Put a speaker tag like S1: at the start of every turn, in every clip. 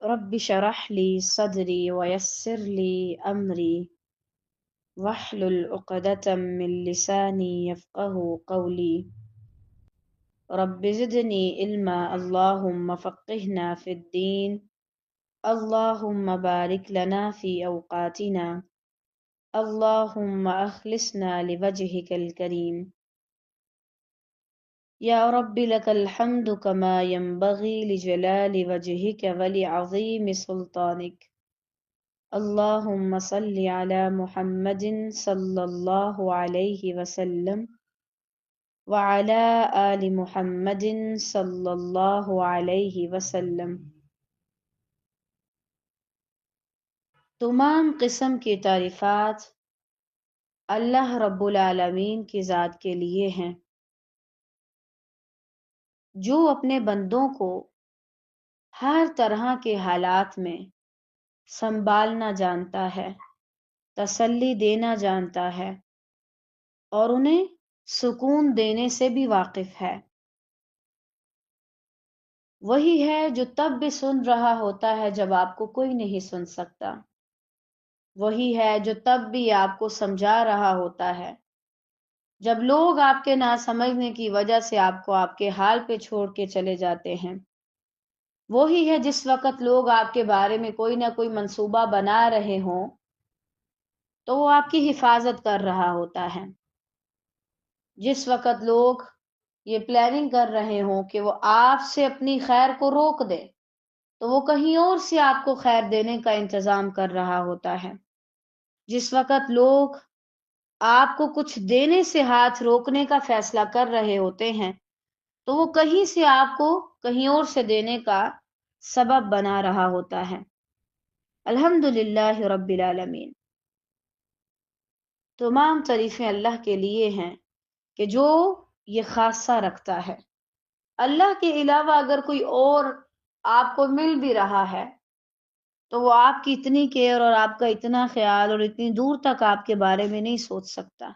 S1: رب شرح لی صدری ویسر لی امری واحلل عقدۃ من لسانی یفقهوا قولی رب زدنی علما اللہم فقہنا فی الدین اللہم بارک لنا فی اوقاتنا اللہم اخلصنا لوجہک الکریم یا رب لک الحمد کما ينبغی لجلال وجہک ولعظیم سلطانک اللہم صل علی محمد صلی اللہ علیہ وسلم وعلی آل محمد صلی اللہ علیہ وسلم۔ تمام قسم کی تعریفات اللہ رب العالمین کی ذات کے لیے ہیں، جو اپنے بندوں کو ہر طرح کے حالات میں سنبھالنا جانتا ہے، تسلی دینا جانتا ہے اور انہیں سکون دینے سے بھی واقف ہے۔ وہی ہے جو تب بھی سن رہا ہوتا ہے جب آپ کو کوئی نہیں سن سکتا، وہی ہے جو تب بھی آپ کو سمجھا رہا ہوتا ہے جب لوگ آپ کے نہ سمجھنے کی وجہ سے آپ کو آپ کے حال پہ چھوڑ کے چلے جاتے ہیں، وہی ہے جس وقت لوگ آپ کے بارے میں کوئی نہ کوئی منصوبہ بنا رہے ہوں تو وہ آپ کی حفاظت کر رہا ہوتا ہے۔ جس وقت لوگ یہ پلاننگ کر رہے ہوں کہ وہ آپ سے اپنی خیر کو روک دے تو وہ کہیں اور سے آپ کو خیر دینے کا انتظام کر رہا ہوتا ہے۔ جس وقت لوگ آپ کو کچھ دینے سے ہاتھ روکنے کا فیصلہ کر رہے ہوتے ہیں تو وہ کہیں سے آپ کو کہیں اور سے دینے کا سبب بنا رہا ہوتا ہے۔ الحمدللہ رب العالمین۔ تمام تعریفیں اللہ کے لیے ہیں کہ جو یہ خاصہ رکھتا ہے۔ اللہ کے علاوہ اگر کوئی اور آپ کو مل بھی رہا ہے تو وہ آپ کی اتنی کیئر اور آپ کا اتنا خیال اور اتنی دور تک آپ کے بارے میں نہیں سوچ سکتا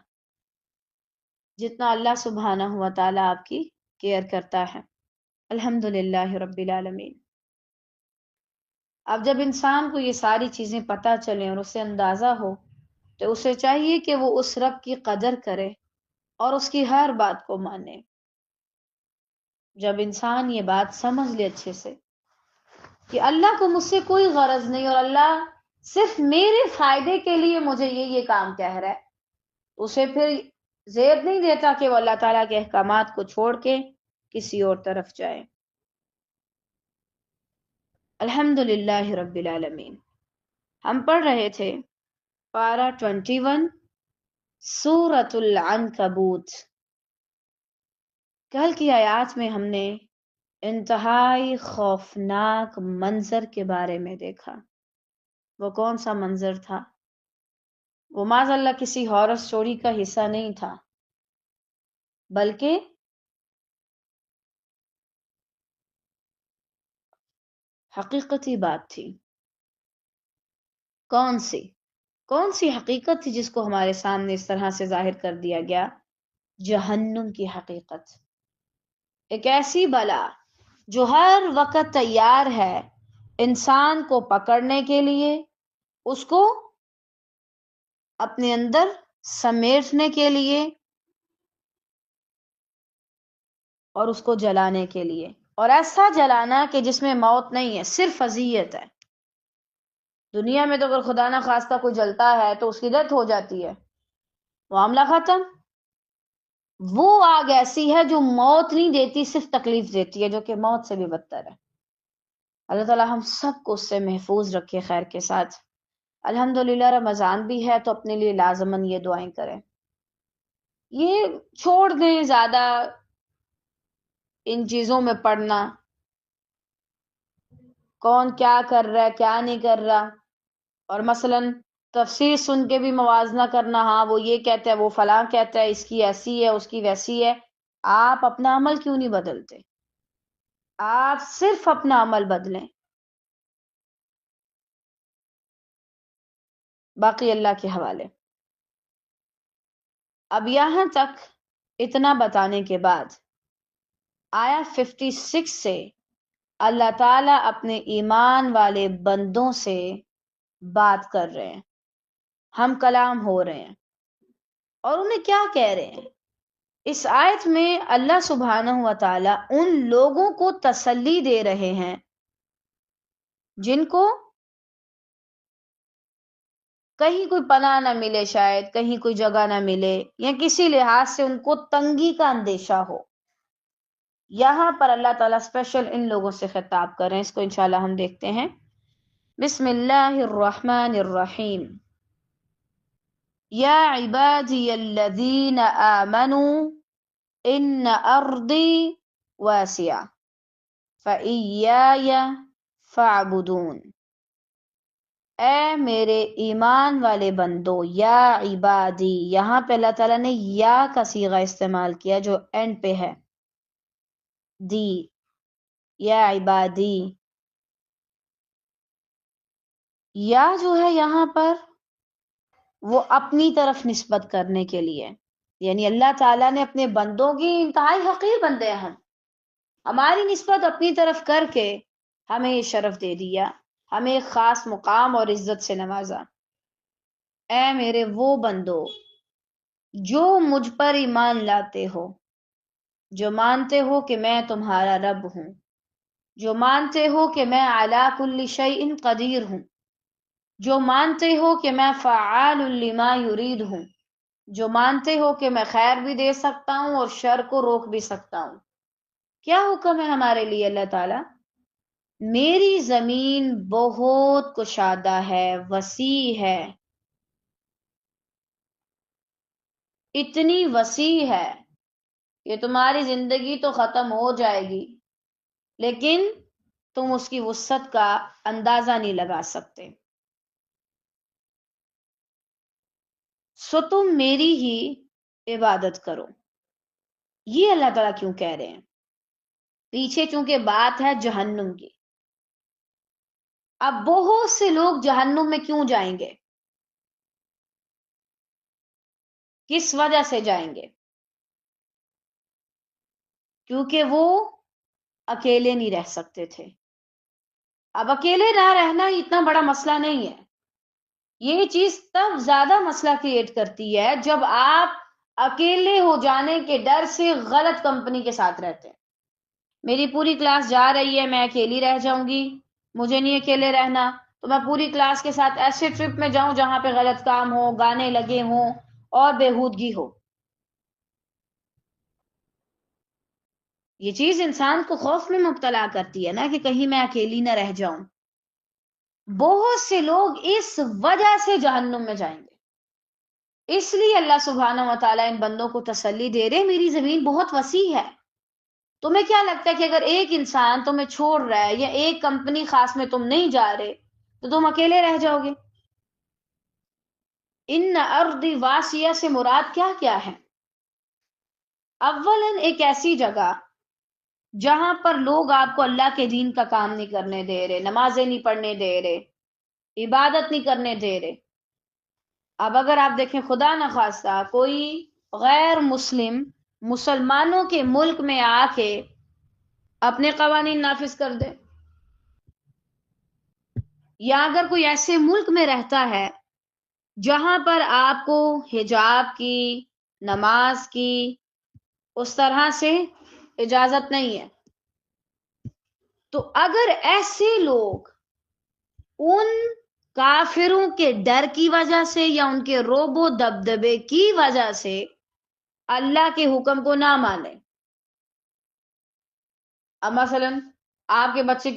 S1: جتنا اللہ سبحانہ و تعالیٰ آپ کی کیئر کرتا ہے۔ الحمدللہ رب العالمین۔ اب جب انسان کو یہ ساری چیزیں پتہ چلیں اور اسے اندازہ ہو تو اسے چاہیے کہ وہ اس رب کی قدر کرے اور اس کی ہر بات کو مانے۔ جب انسان یہ بات سمجھ لے اچھے سے کہ اللہ کو مجھ سے کوئی غرض نہیں اور اللہ صرف میرے فائدے کے لیے مجھے یہ کام کہہ رہا ہے، اسے پھر زید نہیں دیتا کہ وہ اللہ تعالیٰ کے احکامات کو چھوڑ کے کسی اور طرف جائے۔ الحمدللہ رب العالمین۔ ہم پڑھ رہے تھے پارہ 21 سورۃ العنکبوت۔ کل کی آیات میں ہم نے انتہائی خوفناک منظر کے بارے میں دیکھا۔ وہ کون سا منظر تھا؟ وہ معاذ اللہ کسی ہارر سٹوری کا حصہ نہیں تھا، بلکہ حقیقتی بات تھی۔ کون سی حقیقت تھی جس کو ہمارے سامنے اس طرح سے ظاہر کر دیا گیا؟ جہنم کی حقیقت۔ ایک ایسی بلا جو ہر وقت تیار ہے انسان کو پکڑنے کے لیے، اس کو اپنے اندر سمیٹنے کے لیے اور اس کو جلانے کے لیے، اور ایسا جلانا کہ جس میں موت نہیں ہے، صرف اذیت ہے۔ دنیا میں تو اگر خدا نہ خواستہ کوئی جلتا ہے تو اس کی ڈیتھ ہو جاتی ہے، معاملہ ختم۔ وہ آگ ایسی ہے جو موت نہیں دیتی، صرف تکلیف دیتی ہے، جو کہ موت سے بھی بدتر ہے۔ اللہ تعالیٰ ہم سب کو اس سے محفوظ رکھے خیر کے ساتھ۔ الحمدللہ رمضان بھی ہے تو اپنے لیے لازماً یہ دعائیں کریں۔ یہ چھوڑ دیں زیادہ ان چیزوں میں پڑھنا، کون کیا کر رہا ہے کیا نہیں کر رہا، اور مثلاً تفسیر سن کے بھی موازنہ کرنا، ہاں وہ یہ کہتا ہے وہ فلاں کہتا ہے، اس کی ایسی ہے اس کی ویسی ہے۔ آپ اپنا عمل کیوں نہیں بدلتے؟ آپ صرف اپنا عمل بدلیں، باقی اللہ کے حوالے۔ اب یہاں تک اتنا بتانے کے بعد آیا 56 سے اللہ تعالیٰ اپنے ایمان والے بندوں سے بات کر رہے ہیں، ہم کلام ہو رہے ہیں، اور انہیں کیا کہہ رہے ہیں؟ اس آیت میں اللہ سبحانہ و تعالیٰ ان لوگوں کو تسلی دے رہے ہیں جن کو کہیں کوئی پناہ نہ ملے، شاید کہیں کوئی جگہ نہ ملے، یا کسی لحاظ سے ان کو تنگی کا اندیشہ ہو۔ یہاں پر اللہ تعالیٰ اسپیشل ان لوگوں سے خطاب کر رہے ہیں، اس کو انشاءاللہ ہم دیکھتے ہیں۔ بسم اللہ الرحمن الرحیم۔ یا عبادی الذین آمنوا ان ارضی واسعہ فإیایا فاعبدون۔ اے میرے ایمان والے بندو، یا عبادی، یہاں پہ اللہ تعالیٰ نے یا کا صیغہ استعمال کیا جو اینڈ پہ ہے، دی، یا عبادی۔ یا جو ہے یہاں پر وہ اپنی طرف نسبت کرنے کے لیے، یعنی اللہ تعالیٰ نے اپنے بندوں کی، انتہائی حقیر بندے ہیں ہم، ہماری نسبت اپنی طرف کر کے ہمیں یہ شرف دے دیا، ہمیں ایک خاص مقام اور عزت سے نوازا۔ اے میرے وہ بندو جو مجھ پر ایمان لاتے ہو، جو مانتے ہو کہ میں تمہارا رب ہوں، جو مانتے ہو کہ میں علی کل شیء قدیر ہوں، جو مانتے ہو کہ میں فعال لما یرید ہوں، جو مانتے ہو کہ میں خیر بھی دے سکتا ہوں اور شر کو روک بھی سکتا ہوں۔ کیا حکم ہے ہمارے لیے اللہ تعالیٰ؟ میری زمین بہت کشادہ ہے، وسیع ہے، اتنی وسیع ہے کہ تمہاری زندگی تو ختم ہو جائے گی، لیکن تم اس کی وسعت کا اندازہ نہیں لگا سکتے، سو تم میری ہی عبادت کرو۔ یہ اللہ تعالیٰ کیوں کہہ رہے ہیں؟ پیچھے چونکہ بات ہے جہنم کی، اب بہت سے لوگ جہنم میں کیوں جائیں گے، کس وجہ سے جائیں گے؟ کیونکہ وہ اکیلے نہیں رہ سکتے تھے۔ اب اکیلے نہ رہنا اتنا بڑا مسئلہ نہیں ہے، یہ چیز تب زیادہ مسئلہ کریٹ کرتی ہے جب آپ اکیلے ہو جانے کے ڈر سے غلط کمپنی کے ساتھ رہتے ہیں۔ میری پوری کلاس جا رہی ہے، میں اکیلی رہ جاؤں گی، مجھے نہیں اکیلے رہنا، تو میں پوری کلاس کے ساتھ ایسے ٹرپ میں جاؤں جہاں پہ غلط کام ہو، گانے لگے ہوں اور بےہودگی ہو۔ یہ چیز انسان کو خوف میں مبتلا کرتی ہے نا، کہ کہیں میں اکیلی نہ رہ جاؤں۔ بہت سے لوگ اس وجہ سے جہنم میں جائیں گے، اس لیے اللہ سبحانہ و تعالیٰ ان بندوں کو تسلی دے رہے، میری زمین بہت وسیع ہے۔ تمہیں کیا لگتا ہے کہ اگر ایک انسان تمہیں چھوڑ رہا ہے یا ایک کمپنی خاص میں تم نہیں جا رہے تو تم اکیلے رہ جاؤ گے؟ ان ارضی واسعہ سے مراد کیا کیا ہے؟ اولاً ایک ایسی جگہ جہاں پر لوگ آپ کو اللہ کے دین کا کام نہیں کرنے دے رہے، نمازیں نہیں پڑھنے دے رہے، عبادت نہیں کرنے دے رہے۔ اب اگر آپ دیکھیں، خدا نخواستہ کوئی غیر مسلم مسلمانوں کے ملک میں آ کے اپنے قوانین نافذ کر دے، یا اگر کوئی ایسے ملک میں رہتا ہے جہاں پر آپ کو حجاب کی، نماز کی اس طرح سے اجازت نہیں ہے، تو اگر ایسے لوگ ان کافروں کے ڈر کی وجہ سے یا ان کے روب و دبدبے کی وجہ سے اللہ کے حکم کو نہ مانے، اب مثلا آپ کے بچے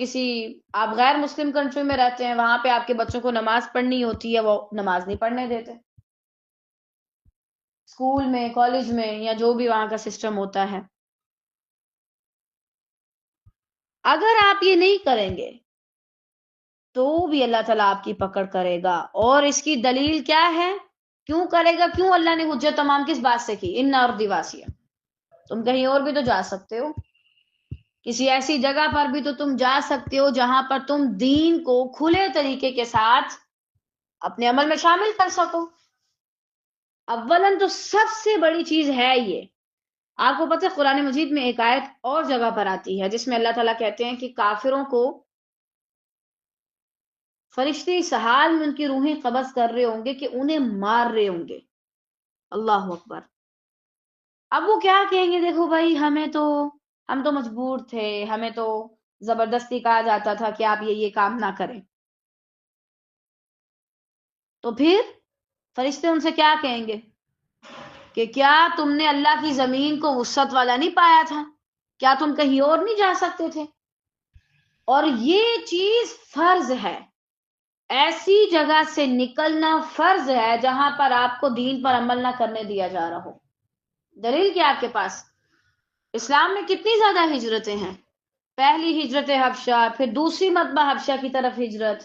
S1: آپ غیر مسلم کنٹری میں رہتے ہیں، وہاں پہ آپ کے بچوں کو نماز پڑھنی ہوتی ہے، وہ نماز نہیں پڑھنے دیتے، اسکول میں، کالج میں، یا جو بھی وہاں کا سسٹم ہوتا ہے۔ اگر آپ یہ نہیں کریں گے تو بھی اللہ تعالیٰ آپ کی پکڑ کرے گا، اور اس کی دلیل کیا ہے؟ کیوں کرے گا؟ کیوں اللہ نے حجت تمام کس بات سے کی؟ ان ارضی واسعہ، تم کہیں اور بھی تو جا سکتے ہو، کسی ایسی جگہ پر بھی تو تم جا سکتے ہو جہاں پر تم دین کو کھلے طریقے کے ساتھ اپنے عمل میں شامل کر سکو۔ اولاً تو سب سے بڑی چیز ہے یہ آپ کو پتہ ہے قرآن مجید میں ایک آیت اور جگہ پر آتی ہے جس میں اللہ تعالیٰ کہتے ہیں کہ کافروں کو فرشتے اس حال میں ان کی روحیں قبض کر رہے ہوں گے کہ انہیں مار رہے ہوں گے. اللہ اکبر. اب وہ کیا کہیں گے؟ دیکھو بھائی، ہم تو مجبور تھے، ہمیں تو زبردستی کہا جاتا تھا کہ آپ یہ کام نہ کریں. تو پھر فرشتے ان سے کیا کہیں گے کہ کیا تم نے اللہ کی زمین کو وسعت والا نہیں پایا تھا؟ کیا تم کہیں اور نہیں جا سکتے تھے؟ اور یہ چیز فرض ہے. ایسی جگہ سے نکلنا فرض ہے جہاں پر آپ کو دین پر عمل نہ کرنے دیا جا رہا ہو. دلیل کیا آپ کے پاس؟ اسلام میں کتنی زیادہ ہجرتیں ہیں. پہلی ہجرت حبشہ، پھر دوسری مرتبہ حبشہ کی طرف ہجرت،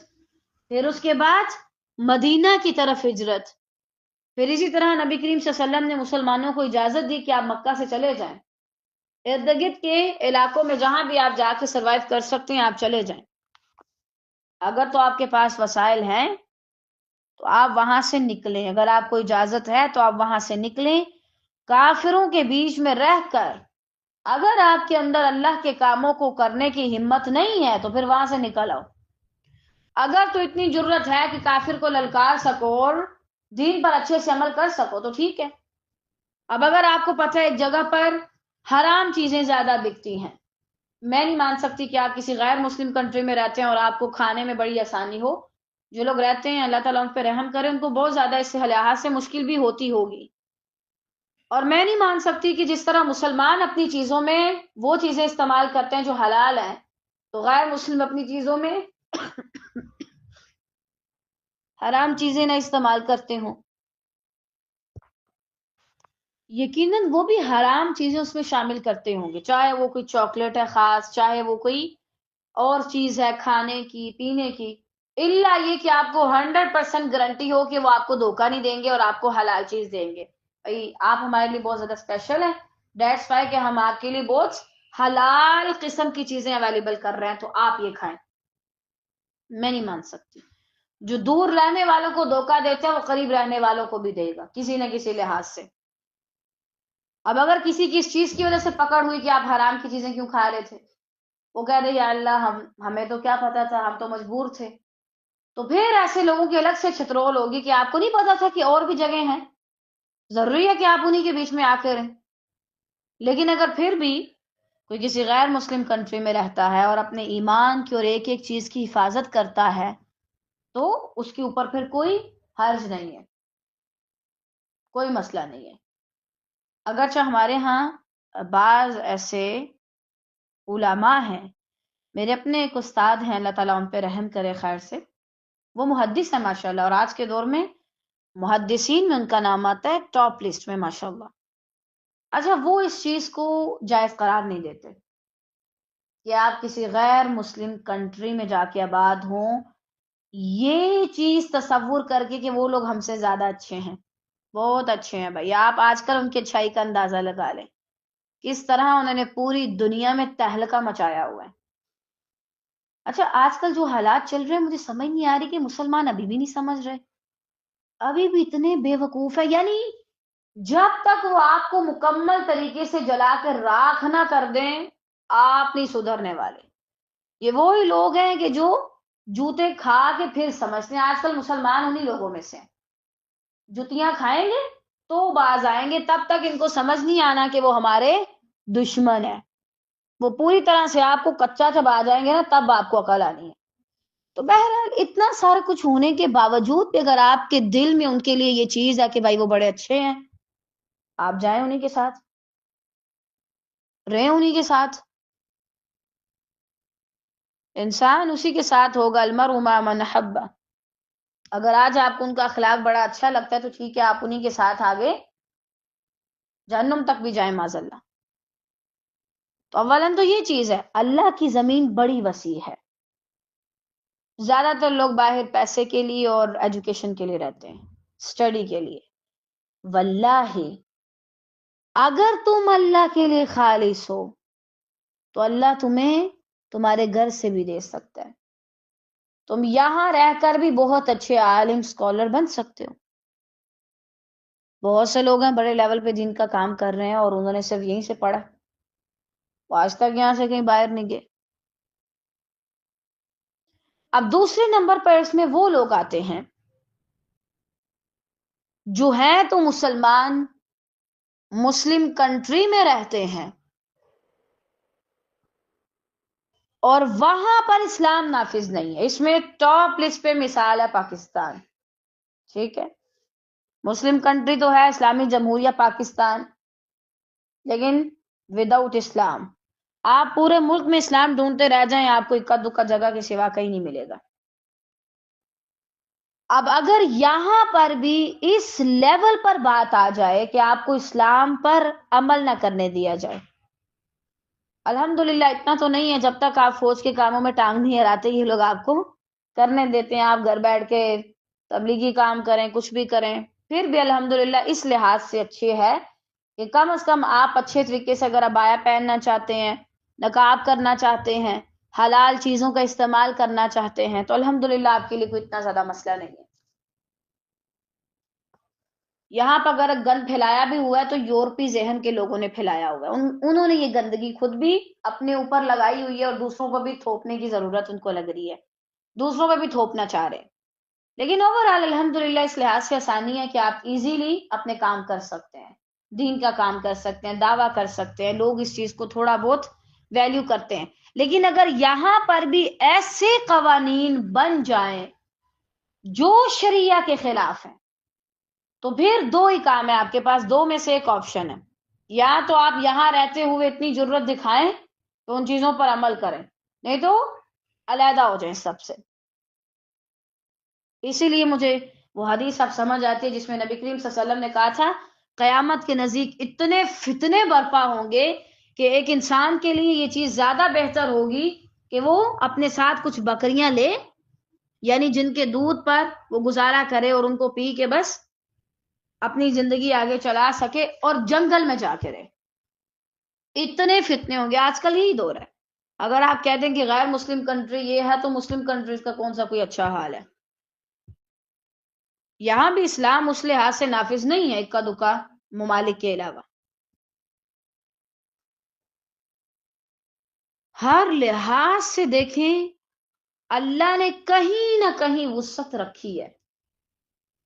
S1: پھر اس کے بعد مدینہ کی طرف ہجرت، پھر اسی طرح نبی کریم صلی اللہ علیہ وسلم نے مسلمانوں کو اجازت دی کہ آپ مکہ سے چلے جائیں، ارد گرد کے علاقوں میں جہاں بھی آپ جا کے سروائیو کر سکتے ہیں آپ چلے جائیں. اگر تو آپ کے پاس وسائل ہیں تو آپ وہاں سے نکلیں، اگر آپ کو اجازت ہے تو آپ وہاں سے نکلیں. کافروں کے بیچ میں رہ کر اگر آپ کے اندر اللہ کے کاموں کو کرنے کی ہمت نہیں ہے تو پھر وہاں سے نکل آؤ. اگر تو اتنی جرت ہے کہ کافر کو للکار سکو اور دین پر اچھے سے عمل کر سکو تو ٹھیک ہے. اب اگر آپ کو پتہ ہے ایک جگہ پر حرام چیزیں زیادہ بکتی ہیں، میں نہیں مان سکتی کہ آپ کسی غیر مسلم کنٹری میں رہتے ہیں اور آپ کو کھانے میں بڑی آسانی ہو. جو لوگ رہتے ہیں اللہ تعالیٰ ان پہ رحم کرے، ان کو بہت زیادہ اس سے لحاظ سے مشکل بھی ہوتی ہوگی. اور میں نہیں مان سکتی کہ جس طرح مسلمان اپنی چیزوں میں وہ چیزیں استعمال کرتے ہیں جو حلال ہیں تو غیر مسلم اپنی چیزوں میں حرام چیزیں نہ استعمال کرتے ہوں. یقیناً وہ بھی حرام چیزیں اس میں شامل کرتے ہوں گے، چاہے وہ کوئی چاکلیٹ ہے خاص، چاہے وہ کوئی اور چیز ہے کھانے کی پینے کی، الا یہ کہ آپ کو 100% گارنٹی ہو کہ وہ آپ کو دھوکہ نہیں دیں گے اور آپ کو حلال چیز دیں گے. آپ ہمارے لیے بہت زیادہ اسپیشل ہیں، دیٹس وائی کہ ہم آپ کے لیے بہت حلال قسم کی چیزیں اویلیبل کر رہے ہیں تو آپ یہ کھائیں. میں نہیں مان سکتی. جو دور رہنے والوں کو دھوکہ دیتا ہے وہ قریب رہنے والوں کو بھی دے گا کسی نہ کسی لحاظ سے. اب اگر کسی کی اس چیز کی وجہ سے پکڑ ہوئی کہ آپ حرام کی چیزیں کیوں کھا رہے تھے، وہ کہہ رہے یا اللہ ہمیں تو کیا پتا تھا، ہم تو مجبور تھے، تو پھر ایسے لوگوں کی الگ سے چھترول ہوگی کہ آپ کو نہیں پتا تھا کہ اور بھی جگہ ہیں، ضروری ہے کہ آپ انہی کے بیچ میں آ کے رہیں. لیکن اگر پھر بھی کوئی کسی غیر مسلم کنٹری میں رہتا ہے اور اپنے ایمان کی اور ایک ایک چیز کی حفاظت کرتا ہے تو اس کے اوپر پھر کوئی حرج نہیں ہے، کوئی مسئلہ نہیں ہے. اگرچہ ہمارے ہاں بعض ایسے علماء ہیں، میرے اپنے ایک استاد ہیں اللہ تعالیٰ ان پہ رحم کرے خیر سے، وہ محدث ہیں ماشاءاللہ، اور آج کے دور میں محدثین میں ان کا نام آتا ہے ٹاپ لسٹ میں ماشاءاللہ. اچھا، وہ اس چیز کو جائز قرار نہیں دیتے کہ آپ کسی غیر مسلم کنٹری میں جا کے آباد ہوں، یہ چیز تصور کر کے کہ وہ لوگ ہم سے زیادہ اچھے ہیں، بہت اچھے ہیں بھائی. آپ آج کل ان کی اچھائی کا اندازہ لگا لیں، کس طرح انہوں نے پوری دنیا میں تہلکہ مچایا ہوا ہے. اچھا، آج کل جو حالات چل رہے ہیں مجھے سمجھ نہیں آ رہی کہ مسلمان ابھی بھی نہیں سمجھ رہے، ابھی بھی اتنے بے وقوف ہے. یعنی جب تک وہ آپ کو مکمل طریقے سے جلا کر راکھ نہ کر دیں آپ نہیں سدھرنے والے. یہ وہی لوگ ہیں کہ جو جوتے کھا کے پھر سمجھتے ہیں. آج کل مسلمان انہی لوگوں میں سے ہیں، جوتیاں کھائیں گے تو باز آئیں گے، تب تک ان کو سمجھ نہیں آنا کہ وہ ہمارے دشمن ہیں. وہ پوری طرح سے آپ کو کچا چبا جائیں گے نا تب آپ کو عقل آنی ہے. تو بہرحال اتنا سارا کچھ ہونے کے باوجود بھی اگر آپ کے دل میں ان کے لیے یہ چیز ہے کہ بھائی وہ بڑے اچھے ہیں، آپ جائیں انہی کے ساتھ، رہیں انہی کے ساتھ. انسان اسی کے ساتھ ہوگا، المرء مع من احب. اگر آج آپ کو ان کا اخلاق بڑا اچھا لگتا ہے تو ٹھیک ہے، آپ انہی کے ساتھ آگے جہنم تک بھی جائیں معاذ اللہ. تو اولاً تو یہ چیز ہے، اللہ کی زمین بڑی وسیع ہے. زیادہ تر لوگ باہر پیسے کے لیے اور ایجوکیشن کے لیے رہتے ہیں، اسٹڈی کے لیے. واللہ اگر تم اللہ کے لیے خالص ہو تو اللہ تمہیں تمہارے گھر سے بھی دے سکتا ہے. تم یہاں رہ کر بھی بہت اچھے عالم اسکالر بن سکتے ہو. بہت سے لوگ ہیں بڑے لیول پہ دین کا کام کر رہے ہیں اور انہوں نے صرف یہیں سے پڑھا، وہ آج تک یہاں سے کہیں باہر نہیں گئے۔ اب دوسرے نمبر پر اس میں وہ لوگ آتے ہیں جو ہیں تو مسلمان، مسلم کنٹری میں رہتے ہیں اور وہاں پر اسلام نافذ نہیں ہے۔ اس میں ٹاپ لسٹ پہ مثال ہے پاکستان، ٹھیک ہے، مسلم کنٹری تو ہے اسلامی جمہوریہ پاکستان، لیکن وداؤٹ اسلام۔ آپ پورے ملک میں اسلام ڈھونڈتے رہ جائیں، آپ کو اکا دکا جگہ کے سوا کہیں نہیں ملے گا۔ اب اگر یہاں پر بھی اس لیول پر بات آ جائے کہ آپ کو اسلام پر عمل نہ کرنے دیا جائے، الحمدللہ اتنا تو نہیں ہے، جب تک آپ فوج کے کاموں میں ٹانگ نہیں اڑاتے یہ لوگ آپ کو کرنے دیتے ہیں، آپ گھر بیٹھ کے تبلیغی کام کریں، کچھ بھی کریں، پھر بھی الحمدللہ اس لحاظ سے اچھے ہے کہ کم از کم آپ اچھے طریقے سے اگر عبایا پہننا چاہتے ہیں، نقاب کرنا چاہتے ہیں، حلال چیزوں کا استعمال کرنا چاہتے ہیں، تو الحمدللہ آپ کے لیے کوئی اتنا زیادہ مسئلہ نہیں ہے۔ یہاں پر اگر گند پھیلایا بھی ہوا ہے تو یورپی ذہن کے لوگوں نے پھیلایا ہوا ہے، انہوں نے یہ گندگی خود بھی اپنے اوپر لگائی ہوئی ہے اور دوسروں کو بھی تھوپنے کی ضرورت ان کو لگ رہی ہے، دوسروں پہ بھی تھوپنا چاہ رہے ہیں۔ لیکن اوورآل الحمدللہ اس لحاظ سے آسانی ہے کہ آپ ایزیلی اپنے کام کر سکتے ہیں، دین کا کام کر سکتے ہیں، دعویٰ کر سکتے ہیں، لوگ اس چیز کو تھوڑا بہت ویلیو کرتے ہیں۔ لیکن اگر یہاں پر بھی ایسے قوانین بن جائیں جو شریعہ کے خلاف ہیں تو پھر دو ہی کام ہے آپ کے پاس، دو میں سے ایک آپشن ہے، یا تو آپ یہاں رہتے ہوئے اتنی جرت دکھائیں تو ان چیزوں پر عمل کریں، نہیں تو علیحدہ ہو جائیں سب سے۔ اسی لیے مجھے وہ حدیث اب سمجھ آتی ہے جس میں نبی کریم صلی اللہ علیہ وسلم نے کہا تھا قیامت کے نزدیک اتنے فتنے برپا ہوں گے کہ ایک انسان کے لیے یہ چیز زیادہ بہتر ہوگی کہ وہ اپنے ساتھ کچھ بکریاں لے، یعنی جن کے دودھ پر وہ گزارا کرے اور ان کو پی کے بس اپنی زندگی آگے چلا سکے اور جنگل میں جا کے رہے۔ اتنے فتنے ہوں گے، آج کل یہی دور ہے۔ اگر آپ کہہ دیں کہ غیر مسلم کنٹری یہ ہے تو مسلم کنٹریز کا کون سا کوئی اچھا حال ہے؟ یہاں بھی اسلام اس لحاظ سے نافذ نہیں ہے اکا دکا ممالک کے علاوہ، ہر لحاظ سے دیکھیں اللہ نے کہیں نہ کہیں وسعت رکھی ہے،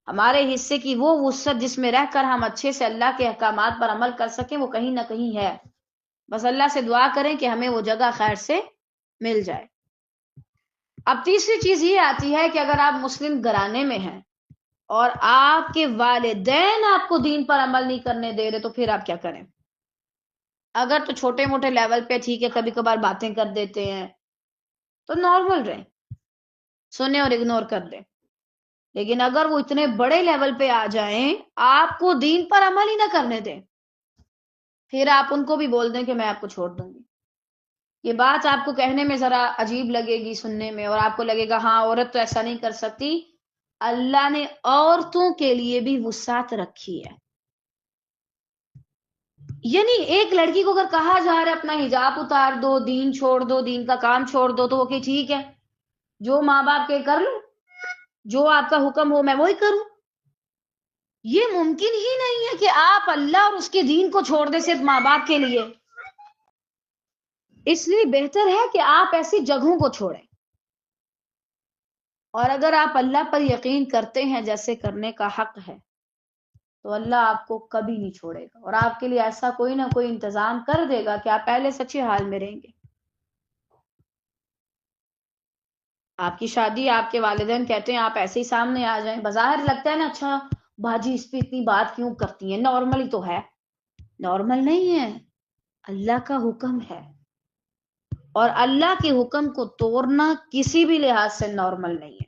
S1: ہمارے حصے کی وہ وسعت جس میں رہ کر ہم اچھے سے اللہ کے احکامات پر عمل کر سکیں وہ کہیں نہ کہیں ہے، بس اللہ سے دعا کریں کہ ہمیں وہ جگہ خیر سے مل جائے۔ اب تیسری چیز یہ آتی ہے کہ اگر آپ مسلم گھرانے میں ہیں اور آپ کے والدین آپ کو دین پر عمل نہیں کرنے دے رہے تو پھر آپ کیا کریں؟ اگر تو چھوٹے موٹے لیول پہ ٹھیک ہے، کبھی کبھار باتیں کر دیتے ہیں تو نارمل رہیں، سنیں اور اگنور کر دیں، لیکن اگر وہ اتنے بڑے لیول پہ آ جائیں آپ کو دین پر عمل ہی نہ کرنے دیں، پھر آپ ان کو بھی بول دیں کہ میں آپ کو چھوڑ دوں گی۔ یہ بات آپ کو کہنے میں ذرا عجیب لگے گی سننے میں، اور آپ کو لگے گا ہاں عورت تو ایسا نہیں کر سکتی، اللہ نے عورتوں کے لیے بھی وسعت رکھی ہے۔ یعنی ایک لڑکی کو اگر کہا جا رہا ہے اپنا حجاب اتار دو، دین چھوڑ دو، دین کا کام چھوڑ دو، تو وہ کہ ٹھیک ہے جو ماں باپ کے کر لوں، جو آپ کا حکم ہو میں وہی کروں۔ یہ ممکن ہی نہیں ہے کہ آپ اللہ اور اس کے دین کو چھوڑ دیں صرف ماں باپ کے لیے، اس لیے بہتر ہے کہ آپ ایسی جگہوں کو چھوڑیں، اور اگر آپ اللہ پر یقین کرتے ہیں جیسے کرنے کا حق ہے تو اللہ آپ کو کبھی نہیں چھوڑے گا، اور آپ کے لیے ایسا کوئی نہ کوئی انتظام کر دے گا کہ آپ پہلے سے اچھے حال میں رہیں گے۔ آپ کی شادی آپ کے والدین کہتے ہیں آپ ایسے ہی سامنے آ جائیں، بظاہر لگتا ہے نا اچھا باجی اس پہ اتنی بات کیوں کرتی ہیں، نارمل ہی تو ہے، نارمل نہیں ہے، اللہ کا حکم ہے، اور اللہ کے حکم کو توڑنا کسی بھی لحاظ سے نارمل نہیں ہے۔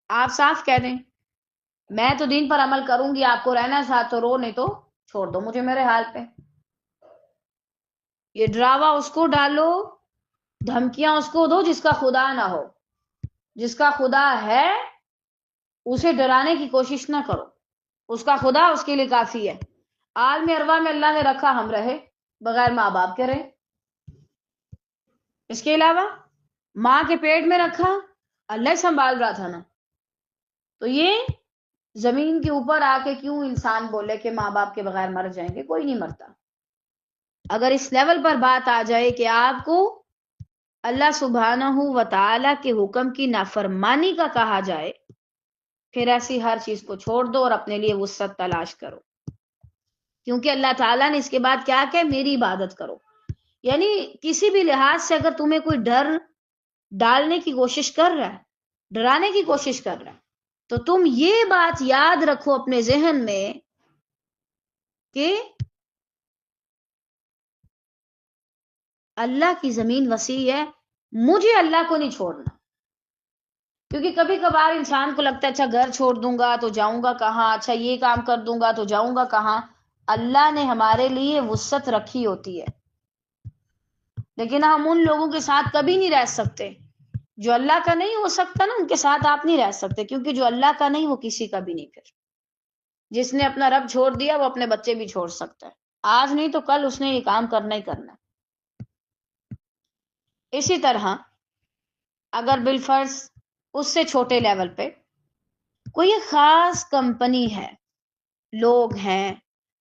S1: آپ صاف کہہ دیں میں تو دین پر عمل کروں گی، آپ کو رہنا ساتھ تو رو، نہیں تو چھوڑ دو مجھے میرے حال پہ۔ یہ ڈراوا اس کو ڈالو، دھمکیاں اس کو دو جس کا خدا نہ ہو، جس کا خدا ہے اسے ڈرانے کی کوشش نہ کرو، اس کا خدا اس کے لیے کافی ہے۔ عالم اروا میں اللہ نے رکھا ہم رہے، بغیر ماں باپ کے رہے، اس کے علاوہ ماں کے پیٹ میں رکھا اللہ ہی سنبھال رہا تھا نا، تو یہ زمین کے اوپر آ کے کیوں انسان بولے کہ ماں باپ کے بغیر مر جائیں گے؟ کوئی نہیں مرتا۔ اگر اس لیول پر بات آ جائے کہ آپ کو اللہ سبحانہ و تعالی کے حکم کی نافرمانی کا کہا جائے، پھر ایسی ہر چیز کو چھوڑ دو اور اپنے لیے وسعت تلاش کرو، کیونکہ اللہ تعالیٰ نے اس کے بعد کیا کہ میری عبادت کرو۔ یعنی کسی بھی لحاظ سے اگر تمہیں کوئی ڈر ڈالنے کی کوشش کر رہا ہے، ڈرانے کی کوشش کر رہا ہے، تو تم یہ بات یاد رکھو اپنے ذہن میں کہ اللہ کی زمین وسیع ہے، مجھے اللہ کو نہیں چھوڑنا۔ کیونکہ کبھی کبھار انسان کو لگتا ہے اچھا گھر چھوڑ دوں گا تو جاؤں گا کہاں، اچھا یہ کام کر دوں گا تو جاؤں گا کہاں۔ اللہ نے ہمارے لیے وسعت رکھی ہوتی ہے، لیکن ہم ان لوگوں کے ساتھ کبھی نہیں رہ سکتے جو اللہ کا نہیں ہو سکتا نا، ان کے ساتھ آپ نہیں رہ سکتے، کیونکہ جو اللہ کا نہیں وہ کسی کا بھی نہیں۔ پھر جس نے اپنا رب چھوڑ دیا وہ اپنے بچے بھی چھوڑ سکتا ہے، آج نہیں تو کل اس نے یہ کام کرنا ہی کرنا ہے۔ اسی طرح اگر بالفرض اس سے چھوٹے لیول پہ کوئی خاص کمپنی ہے، لوگ ہیں،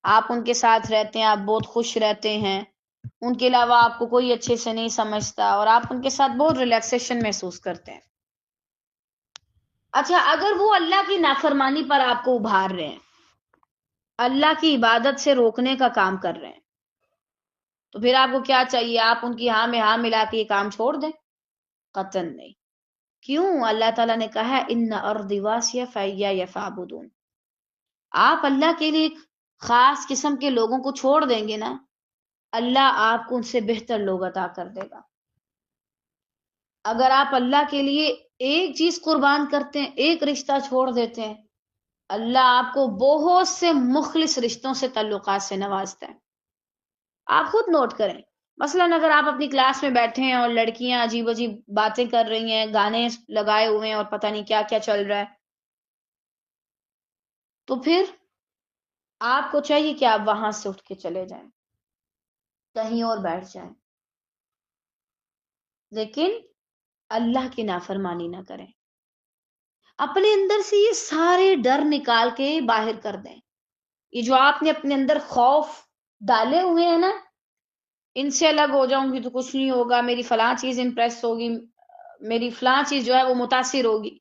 S1: آپ ان کے ساتھ رہتے ہیں، آپ بہت خوش رہتے ہیں، ان کے علاوہ آپ کو کوئی اچھے سے نہیں سمجھتا اور آپ ان کے ساتھ بہت ریلیکسیشن محسوس کرتے ہیں۔ اچھا اگر وہ اللہ کی نافرمانی پر آپ کو ابھار رہے ہیں، اللہ کی عبادت سے روکنے کا کام کر رہے ہیں، تو پھر آپ کو کیا چاہیے؟ آپ ان کی ہاں میں ہاں ملا کے یہ کام چھوڑ دیں؟ قطعاً نہیں۔ کیوں؟ اللہ تعالیٰ نے کہا ان ارضی واسعہ فایایا فاعبدون۔ آپ اللہ کے لیے ایک خاص قسم کے لوگوں کو چھوڑ دیں گے نا، اللہ آپ کو ان سے بہتر لوگ عطا کر دے گا۔ اگر آپ اللہ کے لیے ایک چیز قربان کرتے ہیں، ایک رشتہ چھوڑ دیتے ہیں، اللہ آپ کو بہت سے مخلص رشتوں سے تعلقات سے نوازتا ہے۔ آپ خود نوٹ کریں، مثلا اگر آپ اپنی کلاس میں بیٹھے ہیں اور لڑکیاں عجیب عجیب باتیں کر رہی ہیں، گانے لگائے ہوئے ہیں اور پتہ نہیں کیا کیا چل رہا ہے، تو پھر آپ کو چاہیے کہ آپ وہاں سے اٹھ کے چلے جائیں، کہیں اور بیٹھ جائیں، لیکن اللہ کی نافرمانی نہ کریں۔ اپنے اندر سے یہ سارے ڈر نکال کے باہر کر دیں۔ یہ جو آپ نے اپنے اندر خوف ڈالے ہوئے ہیں نا، ان سے الگ ہو جاؤں گی تو کچھ نہیں ہوگا، میری فلاں چیز امپریس ہوگی، میری فلاں چیز جو ہے وہ متاثر ہوگی،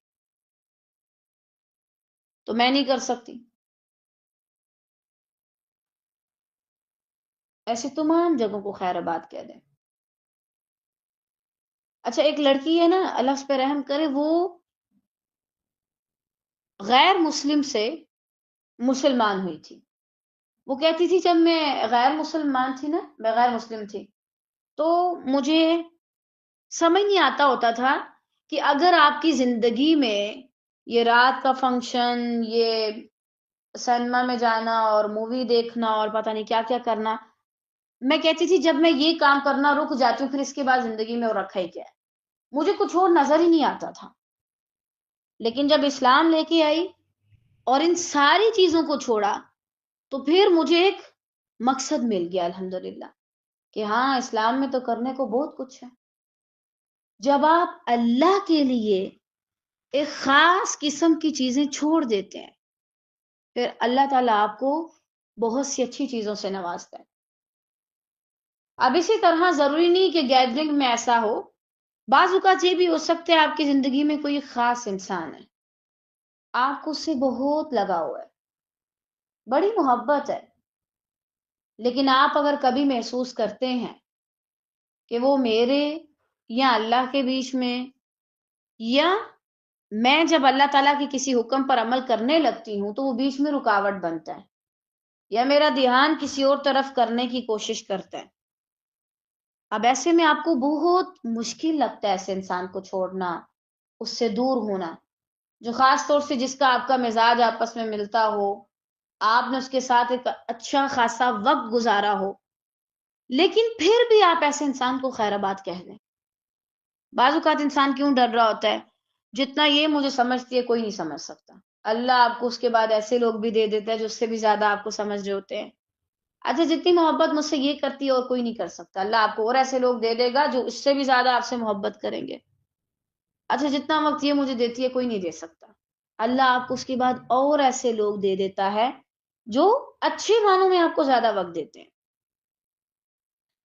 S1: تو میں نہیں کر سکتی، ایسے تمام جگہوں کو خیر آباد کہہ دیں۔ اچھا ایک لڑکی ہے نا، اللہ اس پہ رحم کرے، وہ غیر مسلم سے مسلمان ہوئی تھی۔ وہ کہتی تھی جب میں غیر مسلمان تھی نا، میں غیر مسلم تھی، تو مجھے سمجھ نہیں آتا ہوتا تھا کہ اگر آپ کی زندگی میں یہ رات کا فنکشن، یہ سینما میں جانا اور مووی دیکھنا اور پتہ نہیں کیا کیا کرنا، میں کہتی تھی جب میں یہ کام کرنا رک جاتی ہوں پھر اس کے بعد زندگی میں اور رکھا ہی کیا ہے، مجھے کچھ اور نظر ہی نہیں آتا تھا۔ لیکن جب اسلام لے کے آئی اور ان ساری چیزوں کو چھوڑا تو پھر مجھے ایک مقصد مل گیا الحمدللہ، کہ ہاں اسلام میں تو کرنے کو بہت کچھ ہے۔ جب آپ اللہ کے لیے ایک خاص قسم کی چیزیں چھوڑ دیتے ہیں، پھر اللہ تعالیٰ آپ کو بہت سی اچھی چیزوں سے نوازتا ہے۔ اب اسی طرح ضروری نہیں کہ گیدرنگ میں ایسا ہو، بعض اوقات یہ بھی ہو سکتا ہے آپ کی زندگی میں کوئی خاص انسان ہے، آپ کو اس سے بہت لگاؤ ہے، بڑی محبت ہے، لیکن آپ اگر کبھی محسوس کرتے ہیں کہ وہ میرے یا اللہ کے بیچ میں، یا میں جب اللہ تعالیٰ کی کسی حکم پر عمل کرنے لگتی ہوں تو وہ بیچ میں رکاوٹ بنتا ہے، یا میرا دھیان کسی اور طرف کرنے کی کوشش کرتا ہے، اب ایسے میں آپ کو بہت مشکل لگتا ہے ایسے انسان کو چھوڑنا، اس سے دور ہونا، جو خاص طور سے جس کا آپ کا مزاج آپس میں ملتا ہو، آپ نے اس کے ساتھ ایک اچھا خاصا وقت گزارا ہو، لیکن پھر بھی آپ ایسے انسان کو خیر آباد کہہ دیں۔ بعض اوقات انسان کیوں ڈر رہا ہوتا ہے؟ جتنا یہ مجھے سمجھتی ہے کوئی نہیں سمجھ سکتا، اللہ آپ کو اس کے بعد ایسے لوگ بھی دے دیتا ہے جو اس سے بھی زیادہ آپ کو سمجھ رہے ہوتے ہیں۔ اچھا جتنی محبت مجھ سے یہ کرتی ہے اور کوئی نہیں کر سکتا، اللہ آپ کو اور ایسے لوگ دے دے گا جو اس سے بھی زیادہ آپ سے محبت کریں گے۔ اچھا جتنا وقت یہ مجھے دیتی ہے کوئی نہیں دے سکتا، اللہ آپ کو اس کے بعد اور ایسے لوگ دے دیتا ہے جو اچھے معنوں میں آپ کو زیادہ وقت دیتے ہیں.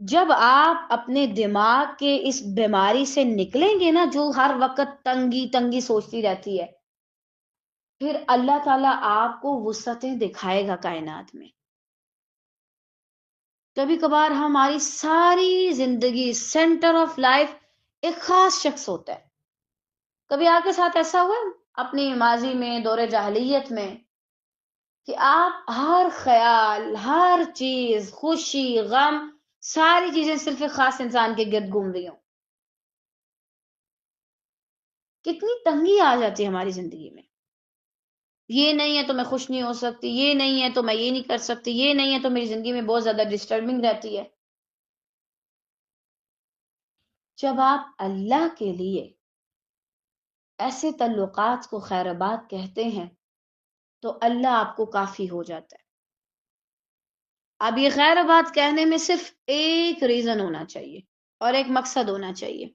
S1: جب آپ اپنے دماغ کے اس بیماری سے نکلیں گے نا جو ہر وقت تنگی تنگی سوچتی رہتی ہے، پھر اللہ تعالیٰ آپ کو وسعتیں دکھائے گا کائنات میں. کبھی کبھار ہماری ساری زندگی سینٹر آف لائف ایک خاص شخص ہوتا ہے. کبھی آپ کے ساتھ ایسا ہوا ہے اپنی ماضی میں، دور جاہلیت میں، کہ آپ ہر خیال، ہر چیز، خوشی، غم، ساری چیزیں صرف ایک خاص انسان کے گرد گھوم رہی ہوں؟ کتنی تنگی آ جاتی ہے ہماری زندگی میں. یہ نہیں ہے تو میں خوش نہیں ہو سکتی، یہ نہیں ہے تو میں یہ نہیں کر سکتی، یہ نہیں ہے تو میری زندگی میں بہت زیادہ ڈسٹربنگ رہتی ہے. جب آپ اللہ کے لیے ایسے تعلقات کو خیر آباد کہتے ہیں تو اللہ آپ کو کافی ہو جاتا ہے. اب یہ خیر آباد کہنے میں صرف ایک ریزن ہونا چاہیے اور ایک مقصد ہونا چاہیے.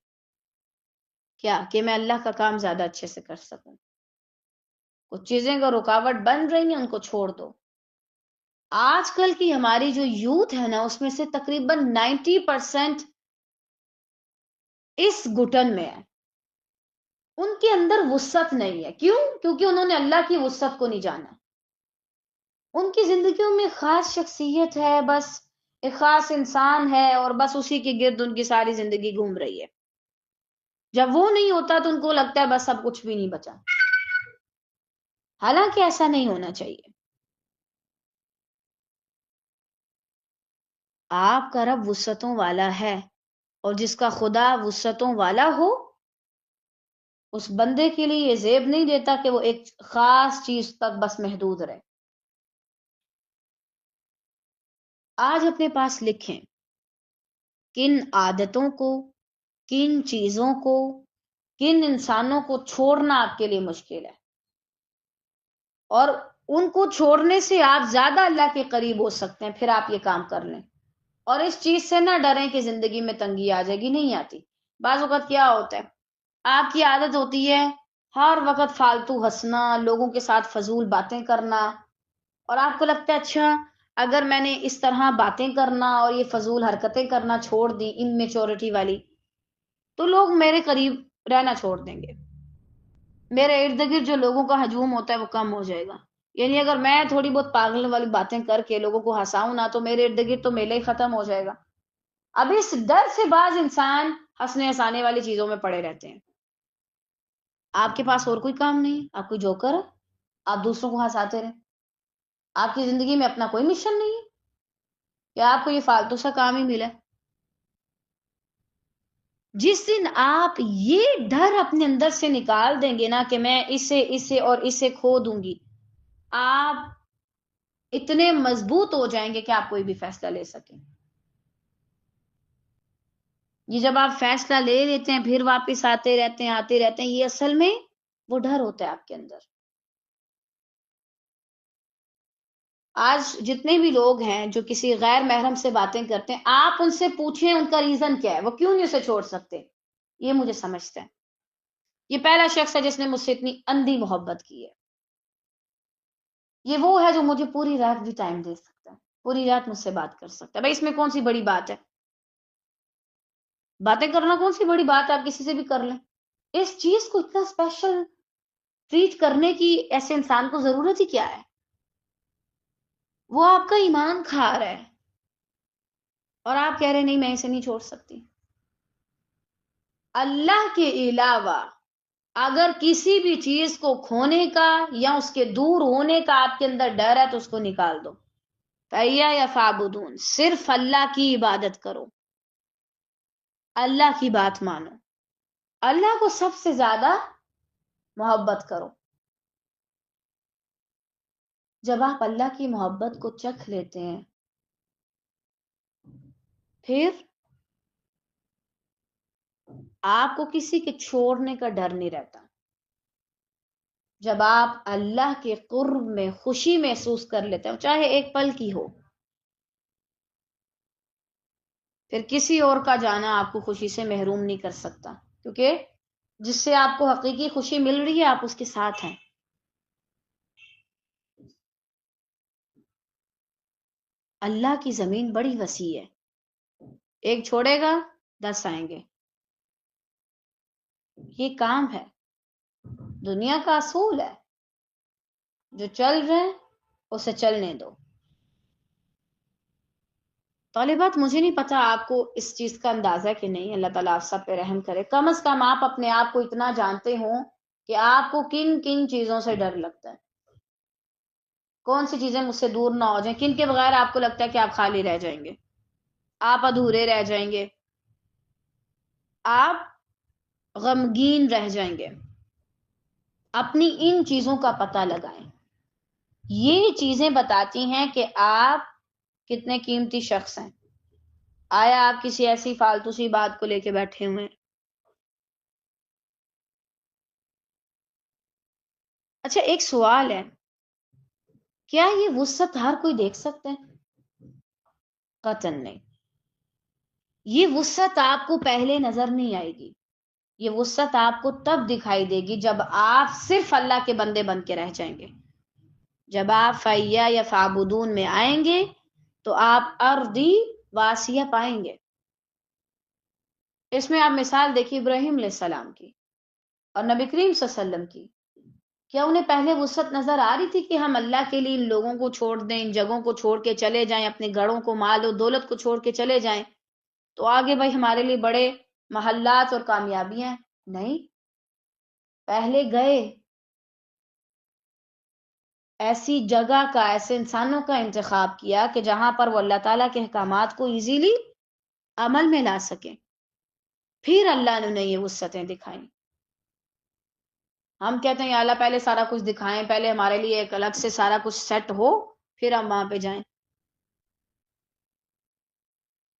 S1: کیا؟ کہ میں اللہ کا کام زیادہ اچھے سے کر سکوں. کچھ چیزیں کو رکاوٹ بن رہی ہیں، ان کو چھوڑ دو. آج کل کی ہماری جو یوتھ ہے نا، اس میں سے تقریباً 90% اس گھٹن میں ہے. ان کے اندر وسعت نہیں ہے. کیوں؟ کیونکہ انہوں نے اللہ کی وسعت کو نہیں جانا. ان کی زندگیوں میں خاص شخصیت ہے، بس ایک خاص انسان ہے اور بس اسی کے گرد ان کی ساری زندگی گھوم رہی ہے. جب وہ نہیں ہوتا تو ان کو لگتا ہے بس اب کچھ بھی نہیں بچا. حالانکہ ایسا نہیں ہونا چاہیے. آپ کا رب وسعتوں والا ہے، اور جس کا خدا وسعتوں والا ہو اس بندے کے لیے یہ زیب نہیں دیتا کہ وہ ایک خاص چیز تک بس محدود رہے. آج اپنے پاس لکھیں کن عادتوں کو، کن چیزوں کو، کن انسانوں کو چھوڑنا آپ کے لیے مشکل ہے، اور ان کو چھوڑنے سے آپ زیادہ اللہ کے قریب ہو سکتے ہیں. پھر آپ یہ کام کر لیں اور اس چیز سے نہ ڈریں کہ زندگی میں تنگی آ جائے گی. نہیں آتی. بعض اوقات کیا ہوتا ہے، آپ کی عادت ہوتی ہے ہر وقت فالتو ہنسنا، لوگوں کے ساتھ فضول باتیں کرنا، اور آپ کو لگتا ہے اچھا اگر میں نے اس طرح باتیں کرنا اور یہ فضول حرکتیں کرنا چھوڑ دی اممیچورٹی والی، تو لوگ میرے قریب رہنا چھوڑ دیں گے، میرے ارد گرد جو لوگوں کا ہجوم ہوتا ہے وہ کم ہو جائے گا. یعنی اگر میں تھوڑی بہت پاگل والی باتیں کر کے لوگوں کو ہنساؤں نہ تو میرے ارد گرد تو میلہ ہی ختم ہو جائے گا. اب اس ڈر سے بعض انسان ہنسنے ہنسانے والی چیزوں میں پڑے رہتے ہیں. آپ کے پاس اور کوئی کام نہیں، آپ کوئی جوکر ہے، آپ دوسروں کو ہنساتے رہیں. آپ کی زندگی میں اپنا کوئی مشن نہیں ہے، یا آپ کو یہ فالتو سا کام ہی ملا ہے. جس دن آپ یہ ڈر اپنے اندر سے نکال دیں گے نا کہ میں اسے اور اسے کھو دوں گی، آپ اتنے مضبوط ہو جائیں گے کہ آپ کوئی بھی فیصلہ لے سکیں. یہ جب آپ فیصلہ لے لیتے ہیں پھر واپس آتے رہتے ہیں، یہ اصل میں وہ ڈر ہوتا ہے آپ کے اندر. آج جتنے بھی لوگ ہیں جو کسی غیر محرم سے باتیں کرتے ہیں، آپ ان سے پوچھیں ان کا ریزن کیا ہے، وہ کیوں نہیں اسے چھوڑ سکتے. یہ مجھے سمجھتے ہیں. یہ پہلا شخص ہے جس نے مجھ سے اتنی اندھی محبت کی ہے. یہ وہ ہے جو مجھے پوری رات بھی ٹائم دے سکتا ہے، پوری رات مجھ سے بات کر سکتا ہے. بھائی اس میں کون سی بڑی بات ہے؟ باتیں کرنا کون سی بڑی بات ہے؟ آپ کسی سے بھی کر لیں. اس چیز کو اتنا اسپیشل ٹریٹ کرنے کی ایسے انسان کو ضرورت ہی کیا ہے؟ وہ آپ کا ایمان کھا رہا ہے اور آپ کہہ رہے نہیں میں اسے نہیں چھوڑ سکتی. اللہ کے علاوہ اگر کسی بھی چیز کو کھونے کا یا اس کے دور ہونے کا آپ کے اندر ڈر ہے تو اس کو نکال دو. یا فعبدون، صرف اللہ کی عبادت کرو، اللہ کی بات مانو، اللہ کو سب سے زیادہ محبت کرو. جب آپ اللہ کی محبت کو چکھ لیتے ہیں پھر آپ کو کسی کے چھوڑنے کا ڈر نہیں رہتا. جب آپ اللہ کے قرب میں خوشی محسوس کر لیتے ہیں چاہے ایک پل کی ہو، پھر کسی اور کا جانا آپ کو خوشی سے محروم نہیں کر سکتا، کیونکہ جس سے آپ کو حقیقی خوشی مل رہی ہے آپ اس کے ساتھ ہیں. اللہ کی زمین بڑی وسیع ہے، ایک چھوڑے گا 10 آئیں گے، یہ کام ہے، دنیا کا اصول ہے، جو چل رہے ہیں اسے چلنے دو۔ طالبات، مجھے نہیں پتا آپ کو اس چیز کا اندازہ ہے کہ نہیں، اللہ تعالیٰ آپ سب پہ رحم کرے، کم از کم آپ اپنے آپ کو اتنا جانتے ہوں کہ آپ کو کن کن چیزوں سے ڈر لگتا ہے، کون سی چیزیں مجھ سے دور نہ ہو جائیں، کن کے بغیر آپ کو لگتا ہے کہ آپ خالی رہ جائیں گے، آپ ادھورے رہ جائیں گے، آپ غمگین رہ جائیں گے۔ اپنی ان چیزوں کا پتہ لگائیں، یہ چیزیں بتاتی ہیں کہ آپ کتنے قیمتی شخص ہیں۔ آیا آپ کسی ایسی فالتو سی بات کو لے کے بیٹھے ہوئے ہیں؟ اچھا، ایک سوال ہے، کیا یہ وسعت ہر کوئی دیکھ سکتا ہے؟ قطعاً نہیں۔ یہ وسعت آپ کو پہلے نظر نہیں آئے گی، یہ وسعت آپ کو تب دکھائی دے گی جب آپ صرف اللہ کے بندے بن کے رہ جائیں گے۔ جب آپ فیا یا فعبدون میں آئیں گے تو آپ ارضی واسیہ پائیں گے۔ اس میں آپ مثال دیکھیے ابراہیم علیہ السلام کی اور نبی کریم صلی اللہ علیہ وسلم کی، کیا انہیں پہلے وسعت نظر آ رہی تھی کہ ہم اللہ کے لیے ان لوگوں کو چھوڑ دیں، ان جگہوں کو چھوڑ کے چلے جائیں، اپنے گھروں کو، مال و دولت کو چھوڑ کے چلے جائیں تو آگے بھائی ہمارے لیے بڑے محلات اور کامیابیاں؟ نہیں، پہلے گئے، ایسی جگہ کا، ایسے انسانوں کا انتخاب کیا کہ جہاں پر وہ اللہ تعالیٰ کے احکامات کو ایزیلی عمل میں لا سکیں، پھر اللہ نے انہیں یہ وسعتیں دکھائیں۔ ہم کہتے ہیں یا اللہ پہلے سارا کچھ دکھائیں، پہلے ہمارے لیے ایک الگ سے سارا کچھ سیٹ ہو، پھر ہم وہاں پہ جائیں۔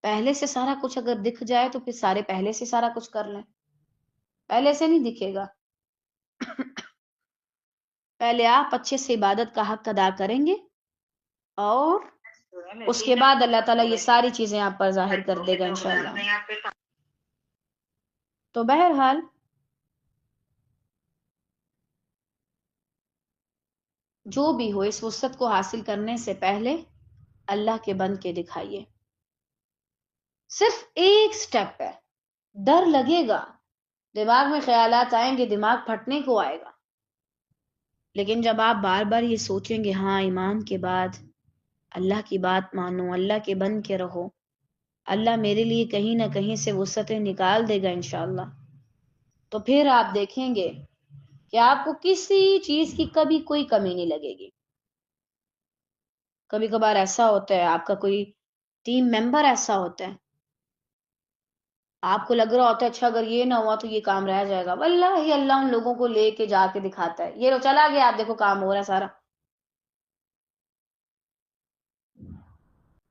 S1: پہلے سے سارا کچھ اگر دکھ جائے تو پھر سارے پہلے سے سارا کچھ کر لیں، پہلے سے نہیں دکھے گا۔ پہلے آپ اچھے سے عبادت کا حق ادا کریں گے اور اس کے بعد اللہ تعالیٰ یہ ساری چیزیں آپ پر ظاہر کر دے گا انشاءاللہ۔ تو بہرحال جو بھی ہو، اس وسعت کو حاصل کرنے سے پہلے اللہ کے بن کے دکھائیے۔ صرف ایک سٹیپ ہے، ڈر لگے گا، دماغ میں خیالات آئیں گے، دماغ پھٹنے کو آئے گا، لیکن جب آپ بار بار یہ سوچیں گے ہاں ایمان کے بعد اللہ کی بات مانو، اللہ کے بن کے رہو، اللہ میرے لیے کہیں نہ کہیں سے وسعتیں نکال دے گا انشاءاللہ، تو پھر آپ دیکھیں گے کہ آپ کو کسی چیز کی کبھی کوئی کمی نہیں لگے گی۔ کبھی کبھار ایسا ہوتا ہے، آپ کا کوئی ٹیم ممبر ایسا ہوتا ہے، آپ کو لگ رہا ہوتا ہے اچھا اگر یہ نہ ہوا تو یہ کام رہ جائے گا، واللہ اللہ ان لوگوں کو لے کے جا کے دکھاتا ہے، یہ لو چلا گیا، آپ دیکھو کام ہو رہا ہے سارا۔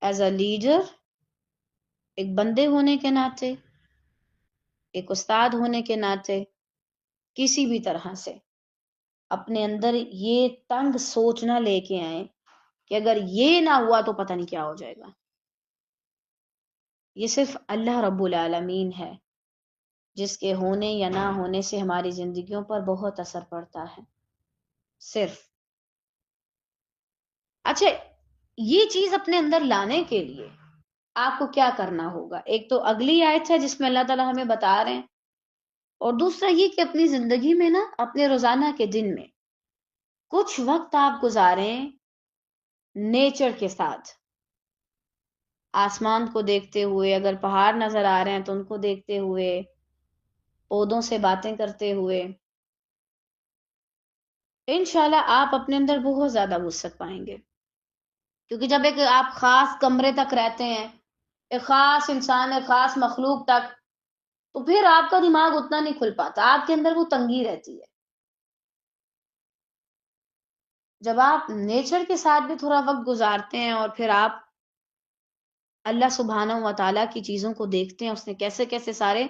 S1: ایز اے لیڈر، ایک بندے ہونے کے ناطے، ایک استاد ہونے کے ناطے، کسی بھی طرح سے اپنے اندر یہ تنگ سوچ نہ لے کے آئیں کہ اگر یہ نہ ہوا تو پتہ نہیں کیا ہو جائے گا۔ یہ صرف اللہ رب العالمین ہے جس کے ہونے یا نہ ہونے سے ہماری زندگیوں پر بہت اثر پڑتا ہے، صرف۔ اچھا، یہ چیز اپنے اندر لانے کے لیے آپ کو کیا کرنا ہوگا؟ ایک تو اگلی آیت ہے جس میں اللہ تعالیٰ ہمیں بتا رہے ہیں، اور دوسرا یہ کہ اپنی زندگی میں نا، اپنے روزانہ کے دن میں کچھ وقت آپ گزاریں نیچر کے ساتھ، آسمان کو دیکھتے ہوئے، اگر پہاڑ نظر آ رہے ہیں تو ان کو دیکھتے ہوئے، پودوں سے باتیں کرتے ہوئے، انشاءاللہ آپ اپنے اندر بہت زیادہ وسعت پائیں گے۔ کیونکہ جب ایک آپ خاص کمرے تک رہتے ہیں، ایک خاص انسان، ایک خاص مخلوق تک، تو پھر آپ کا دماغ اتنا نہیں کھل پاتا، آپ کے اندر وہ تنگی رہتی ہے۔ جب آپ نیچر کے ساتھ بھی تھوڑا وقت گزارتے ہیں اور پھر آپ اللہ سبحانہ و تعالیٰ کی چیزوں کو دیکھتے ہیں، اس نے کیسے کیسے سارے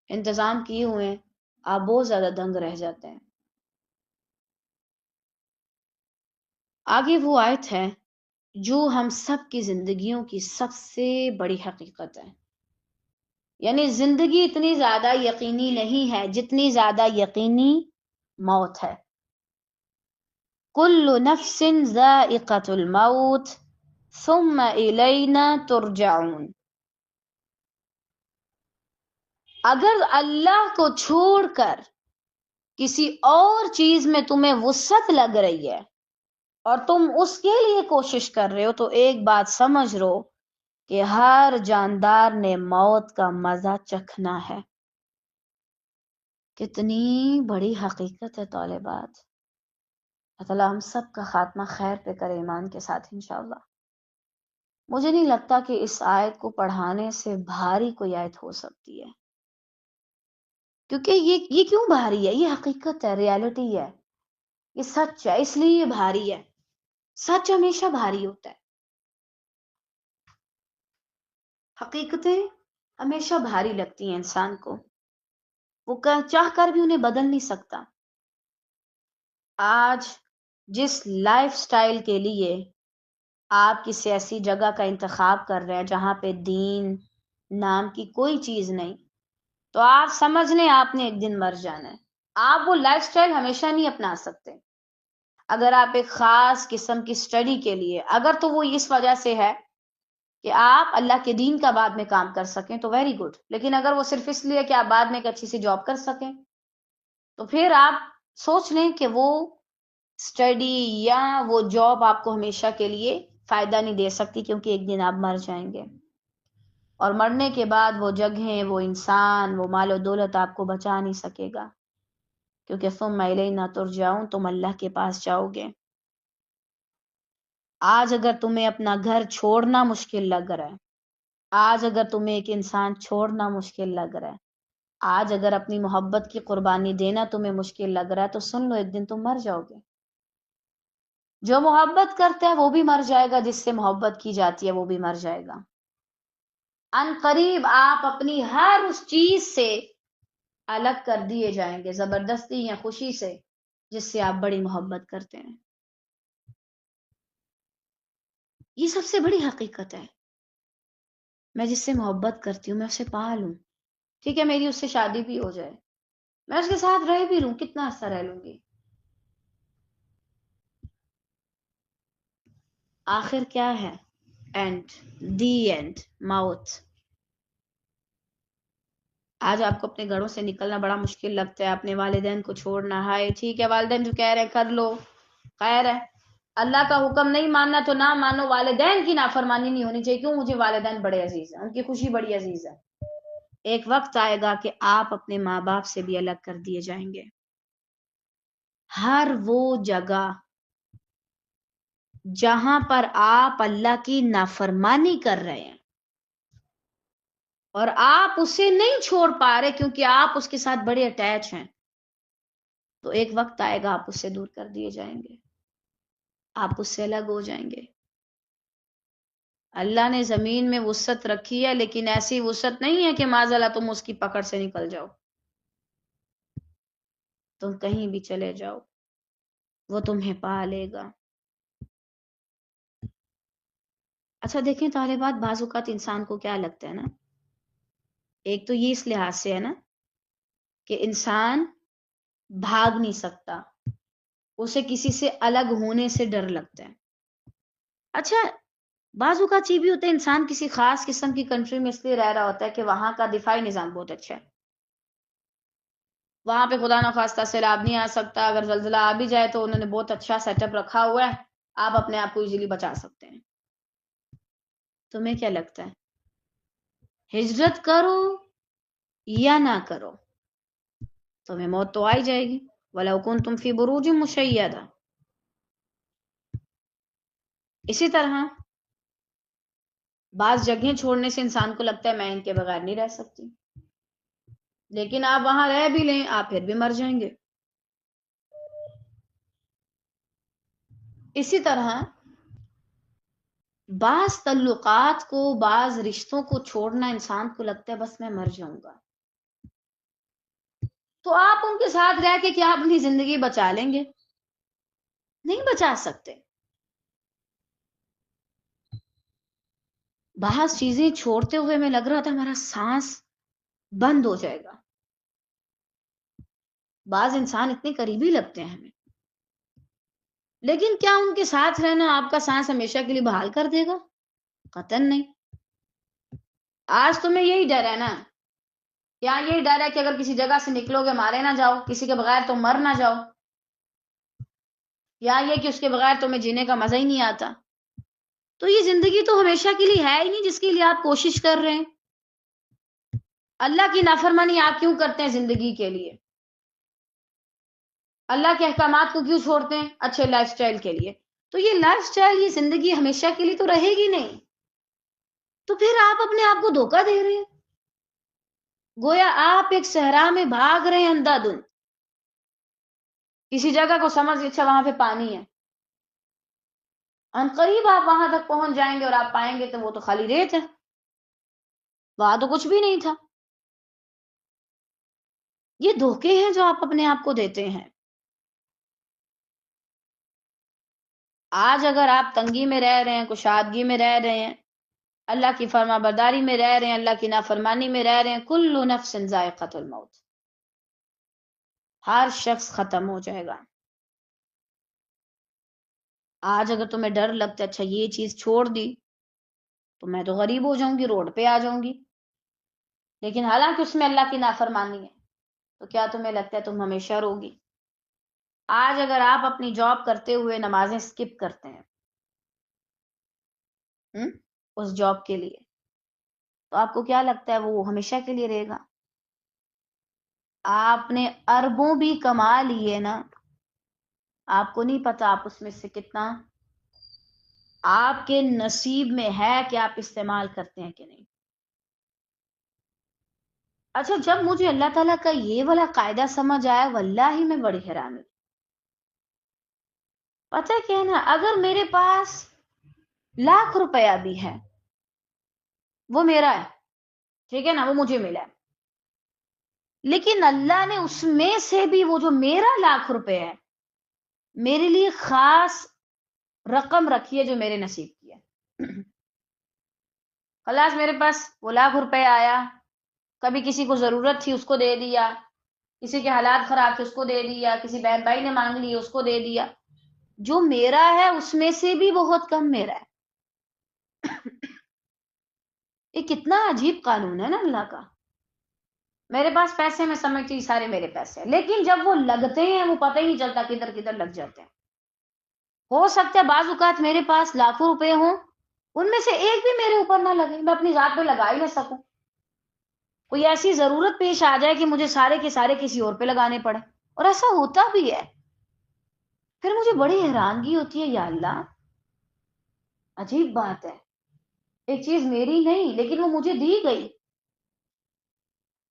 S1: انتظام کیے ہوئے ہیں، آپ بہت زیادہ دنگ رہ جاتے ہیں۔ آگے وہ آیت ہے جو ہم سب کی زندگیوں کی سب سے بڑی حقیقت ہے، یعنی زندگی اتنی زیادہ یقینی نہیں ہے جتنی زیادہ یقینی موت ہے۔ کل نفس ذائقۃ الموت، ثم الینا ترجعون. اگر اللہ کو چھوڑ کر کسی اور چیز میں تمہیں وسعت لگ رہی ہے اور تم اس کے لیے کوشش کر رہے ہو تو ایک بات سمجھ لو کہ ہر جاندار نے موت کا مزہ چکھنا ہے. کتنی بڑی حقیقت ہے طالبات. اللہ تعالیٰ ہم سب کا خاتمہ خیر پہ کرے ایمان کے ساتھ انشاءاللہ. مجھے نہیں لگتا کہ اس آیت کو پڑھانے سے بھاری کوئی آیت ہو سکتی ہے، کیونکہ یہ کیوں بھاری ہے؟ یہ حقیقت ہے، ریالٹی ہے، یہ سچ ہے، اس لیے یہ بھاری ہے. سچ ہمیشہ بھاری ہوتا ہے، حقیقتیں ہمیشہ بھاری لگتی ہیں انسان کو، وہ چاہ کر بھی انہیں بدل نہیں سکتا. آج جس لائف سٹائل کے لیے آپ کسی ایسی جگہ کا انتخاب کر رہے ہیں جہاں پہ دین نام کی کوئی چیز نہیں، تو آپ سمجھ لیں آپ نے ایک دن مر جانا ہے. آپ وہ لائف سٹائل ہمیشہ نہیں اپنا سکتے. اگر آپ ایک خاص قسم کی سٹڈی کے لیے، اگر تو وہ اس وجہ سے ہے کہ آپ اللہ کے دین کا بعد میں کام کر سکیں تو ویری گڈ، لیکن اگر وہ صرف اس لیے کہ آپ بعد میں ایک اچھی سی جاب کر سکیں تو پھر آپ سوچ لیں کہ وہ سٹڈی یا وہ جاب آپ کو ہمیشہ کے لیے فائدہ نہیں دے سکتی، کیونکہ ایک دن آپ مر جائیں گے اور مرنے کے بعد وہ جگہیں، وہ انسان، وہ مال و دولت آپ کو بچا نہیں سکے گا، کیونکہ ثم الینا ترجعون، تم اللہ کے پاس جاؤ گے. آج اگر تمہیں اپنا گھر چھوڑنا مشکل لگ رہا ہے، آج اگر تمہیں ایک انسان چھوڑنا مشکل لگ رہا ہے، آج اگر اپنی محبت کی قربانی دینا تمہیں مشکل لگ رہا ہے، تو سن لو ایک دن تم مر جاؤ گے. جو محبت کرتا ہے وہ بھی مر جائے گا، جس سے محبت کی جاتی ہے وہ بھی مر جائے گا. ان قریب آپ اپنی ہر اس چیز سے الگ کر دیے جائیں گے، زبردستی یا خوشی سے، جس سے آپ بڑی محبت کرتے ہیں. یہ سب سے بڑی حقیقت ہے. میں جس سے محبت کرتی ہوں میں اسے پا لوں، ٹھیک ہے میری اس سے شادی بھی ہو جائے، میں اس کے ساتھ رہ بھی لوں، کتنا عرصہ رہ لوں گی. آخر کیا ہے؟ اینڈ، دی اینڈ، موت. آج آپ کو اپنے گھروں سے نکلنا بڑا مشکل لگتا ہے، اپنے والدین کو چھوڑنا. ہائے ٹھیک ہے، والدین جو کہہ رہے ہیں کر لو، خیر ہے. اللہ کا حکم نہیں ماننا تو نہ مانو، والدین کی نافرمانی نہیں ہونی چاہیے. کیوں؟ مجھے والدین بڑے عزیز ہیں، ان کی خوشی بڑی عزیز ہے. ایک وقت آئے گا کہ آپ اپنے ماں باپ سے بھی الگ کر دیے جائیں گے. ہر وہ جگہ جہاں پر آپ اللہ کی نافرمانی کر رہے ہیں اور آپ اسے نہیں چھوڑ پا رہے کیونکہ آپ اس کے ساتھ بڑے اٹیچ ہیں، تو ایک وقت آئے گا آپ اس سے دور کر دیے جائیں گے، آپ اس سے الگ ہو جائیں گے. اللہ نے زمین میں وسعت رکھی ہے، لیکن ایسی وسعت نہیں ہے کہ معاذ اللہ تم اس کی پکڑ سے نکل جاؤ. تم کہیں بھی چلے جاؤ وہ تمہیں پا لے گا. اچھا دیکھیں طالبات، بعض اوقات انسان کو کیا لگتا ہے نا، ایک تو یہ اس لحاظ سے ہے نا کہ انسان بھاگ نہیں سکتا، اسے کسی سے الگ ہونے سے ڈر لگتا ہے. اچھا بعض اوقات یہ بھی ہوتا ہے انسان کسی خاص قسم کی کنٹری میں اس لیے رہ رہا ہوتا ہے کہ وہاں کا دفاعی نظام بہت اچھا ہے، وہاں پہ خدا نخواستہ سیلاب نہیں آ سکتا، اگر زلزلہ آ بھی جائے تو انہوں نے بہت اچھا سیٹ اپ رکھا ہوا ہے، آپ اپنے آپ کو ایزیلی بچا سکتے ہیں. تمہیں کیا لگتا ہے ہجرت کرو یا نہ کرو، تمہیں موت تو آئی جائے گی. وَلَوْ كُنْتُمْ فِي بُرُوجٍ مُشَيَّدَةٍ. اسی طرح بعض جگہیں چھوڑنے سے انسان کو لگتا ہے میں ان کے بغیر نہیں رہ سکتی، لیکن آپ وہاں رہ بھی لیں آپ پھر بھی مر جائیں گے. اسی طرح بعض تعلقات کو، بعض رشتوں کو چھوڑنا انسان کو لگتا ہے بس میں مر جاؤں گا، تو آپ ان کے ساتھ رہ کے کیا اپنی زندگی بچا لیں گے؟ نہیں بچا سکتے. بعض چیزیں چھوڑتے ہوئے میں لگ رہا تھا ہمارا سانس بند ہو جائے گا. بعض انسان اتنے قریبی لگتے ہیں ہمیں، لیکن کیا ان کے ساتھ رہنا آپ کا سانس ہمیشہ کے لیے بحال کر دے گا؟ قطعاً نہیں۔ آج تمہیں یہی ڈر ہے نا، یا یہی ڈر ہے کہ اگر کسی جگہ سے نکلو گے مارے نہ جاؤ، کسی کے بغیر تم مر نہ جاؤ، یا یہ کہ اس کے بغیر تمہیں جینے کا مزہ ہی نہیں آتا؟ تو یہ زندگی تو ہمیشہ کے لیے ہے ہی نہیں جس کے لیے آپ کوشش کر رہے ہیں۔ اللہ کی نافرمانی آپ کیوں کرتے ہیں زندگی کے لیے؟ اللہ کے احکامات کو کیوں چھوڑتے ہیں اچھے لائف سٹائل کے لیے؟ تو یہ لائف سٹائل، یہ زندگی ہمیشہ کے لیے تو رہے گی نہیں، تو پھر آپ اپنے آپ کو دھوکہ دے رہے ہیں۔ گویا آپ ایک صحرا میں بھاگ رہے ہیں اندھا دھند، کسی جگہ کو سمجھ اچھا وہاں پہ پانی ہے، عنقریب آپ وہاں تک پہنچ جائیں گے اور آپ پائیں گے تو وہ تو خالی ریت ہے، وہاں تو کچھ بھی نہیں تھا۔ یہ دھوکے ہیں جو آپ اپنے آپ کو دیتے ہیں۔ آج اگر آپ تنگی میں رہ رہے ہیں، کشادگی میں رہ رہے ہیں، اللہ کی فرما برداری میں رہ رہے ہیں، اللہ کی نافرمانی میں رہ رہے ہیں، کل نفس ذائقۃ الموت، ہر شخص ختم ہو جائے گا۔ آج اگر تمہیں ڈر لگتا ہے اچھا یہ چیز چھوڑ دی تو میں تو غریب ہو جاؤں گی، روڈ پہ آ جاؤں گی، لیکن حالانکہ اس میں اللہ کی نافرمانی ہے، تو کیا تمہیں لگتا ہے تم ہمیشہ روگی؟ آج اگر آپ اپنی جاب کرتے ہوئے نمازیں سکپ کرتے ہیں اس جاب کے لیے، تو آپ کو کیا لگتا ہے وہ ہمیشہ کے لیے رہے گا؟ آپ نے اربوں بھی کما لیے نا، آپ کو نہیں پتا آپ اس میں سے کتنا آپ کے نصیب میں ہے کہ آپ استعمال کرتے ہیں کہ نہیں۔ اچھا جب مجھے اللہ تعالیٰ کا یہ والا قاعدہ سمجھ آیا، واللہ میں بڑی حیران ہوئی۔ پتہ کیا ہے نا، اگر میرے پاس لاکھ روپیہ بھی ہے، وہ میرا ہے، ٹھیک ہے نا، وہ مجھے ملا ہے، لیکن اللہ نے اس میں سے بھی وہ جو میرا لاکھ روپے ہے میرے لیے خاص رقم رکھی ہے جو میرے نصیب کی ہے۔ خلاص میرے پاس وہ لاکھ روپے آیا، کبھی کسی کو ضرورت تھی اس کو دے دیا، کسی کے حالات خراب تھے اس کو دے دیا، کسی بہن بھائی نے مانگ لی اس کو دے دیا، جو میرا ہے اس میں سے بھی بہت کم میرا ہے۔ یہ کتنا عجیب قانون ہے نا اللہ کا۔ میرے پاس پیسے، میں سمجھتی ہوں سارے میرے پیسے ہیں، لیکن جب وہ لگتے ہیں وہ پتہ ہی نہیں چلتا کدھر کدھر لگ جاتے ہیں۔ ہو سکتا ہے بعض اوقات میرے پاس لاکھوں روپے ہوں، ان میں سے ایک بھی میرے اوپر نہ لگے، میں اپنی ذات پہ لگا ہی نہ سکوں، کوئی ایسی ضرورت پیش آ جائے کہ مجھے سارے کے سارے کسی اور پہ لگانے پڑے، اور ایسا ہوتا بھی ہے۔ پھر مجھے بڑی حیرانگی ہوتی ہے، یا اللہ عجیب بات ہے، ایک چیز میری نہیں لیکن وہ مجھے دی گئی،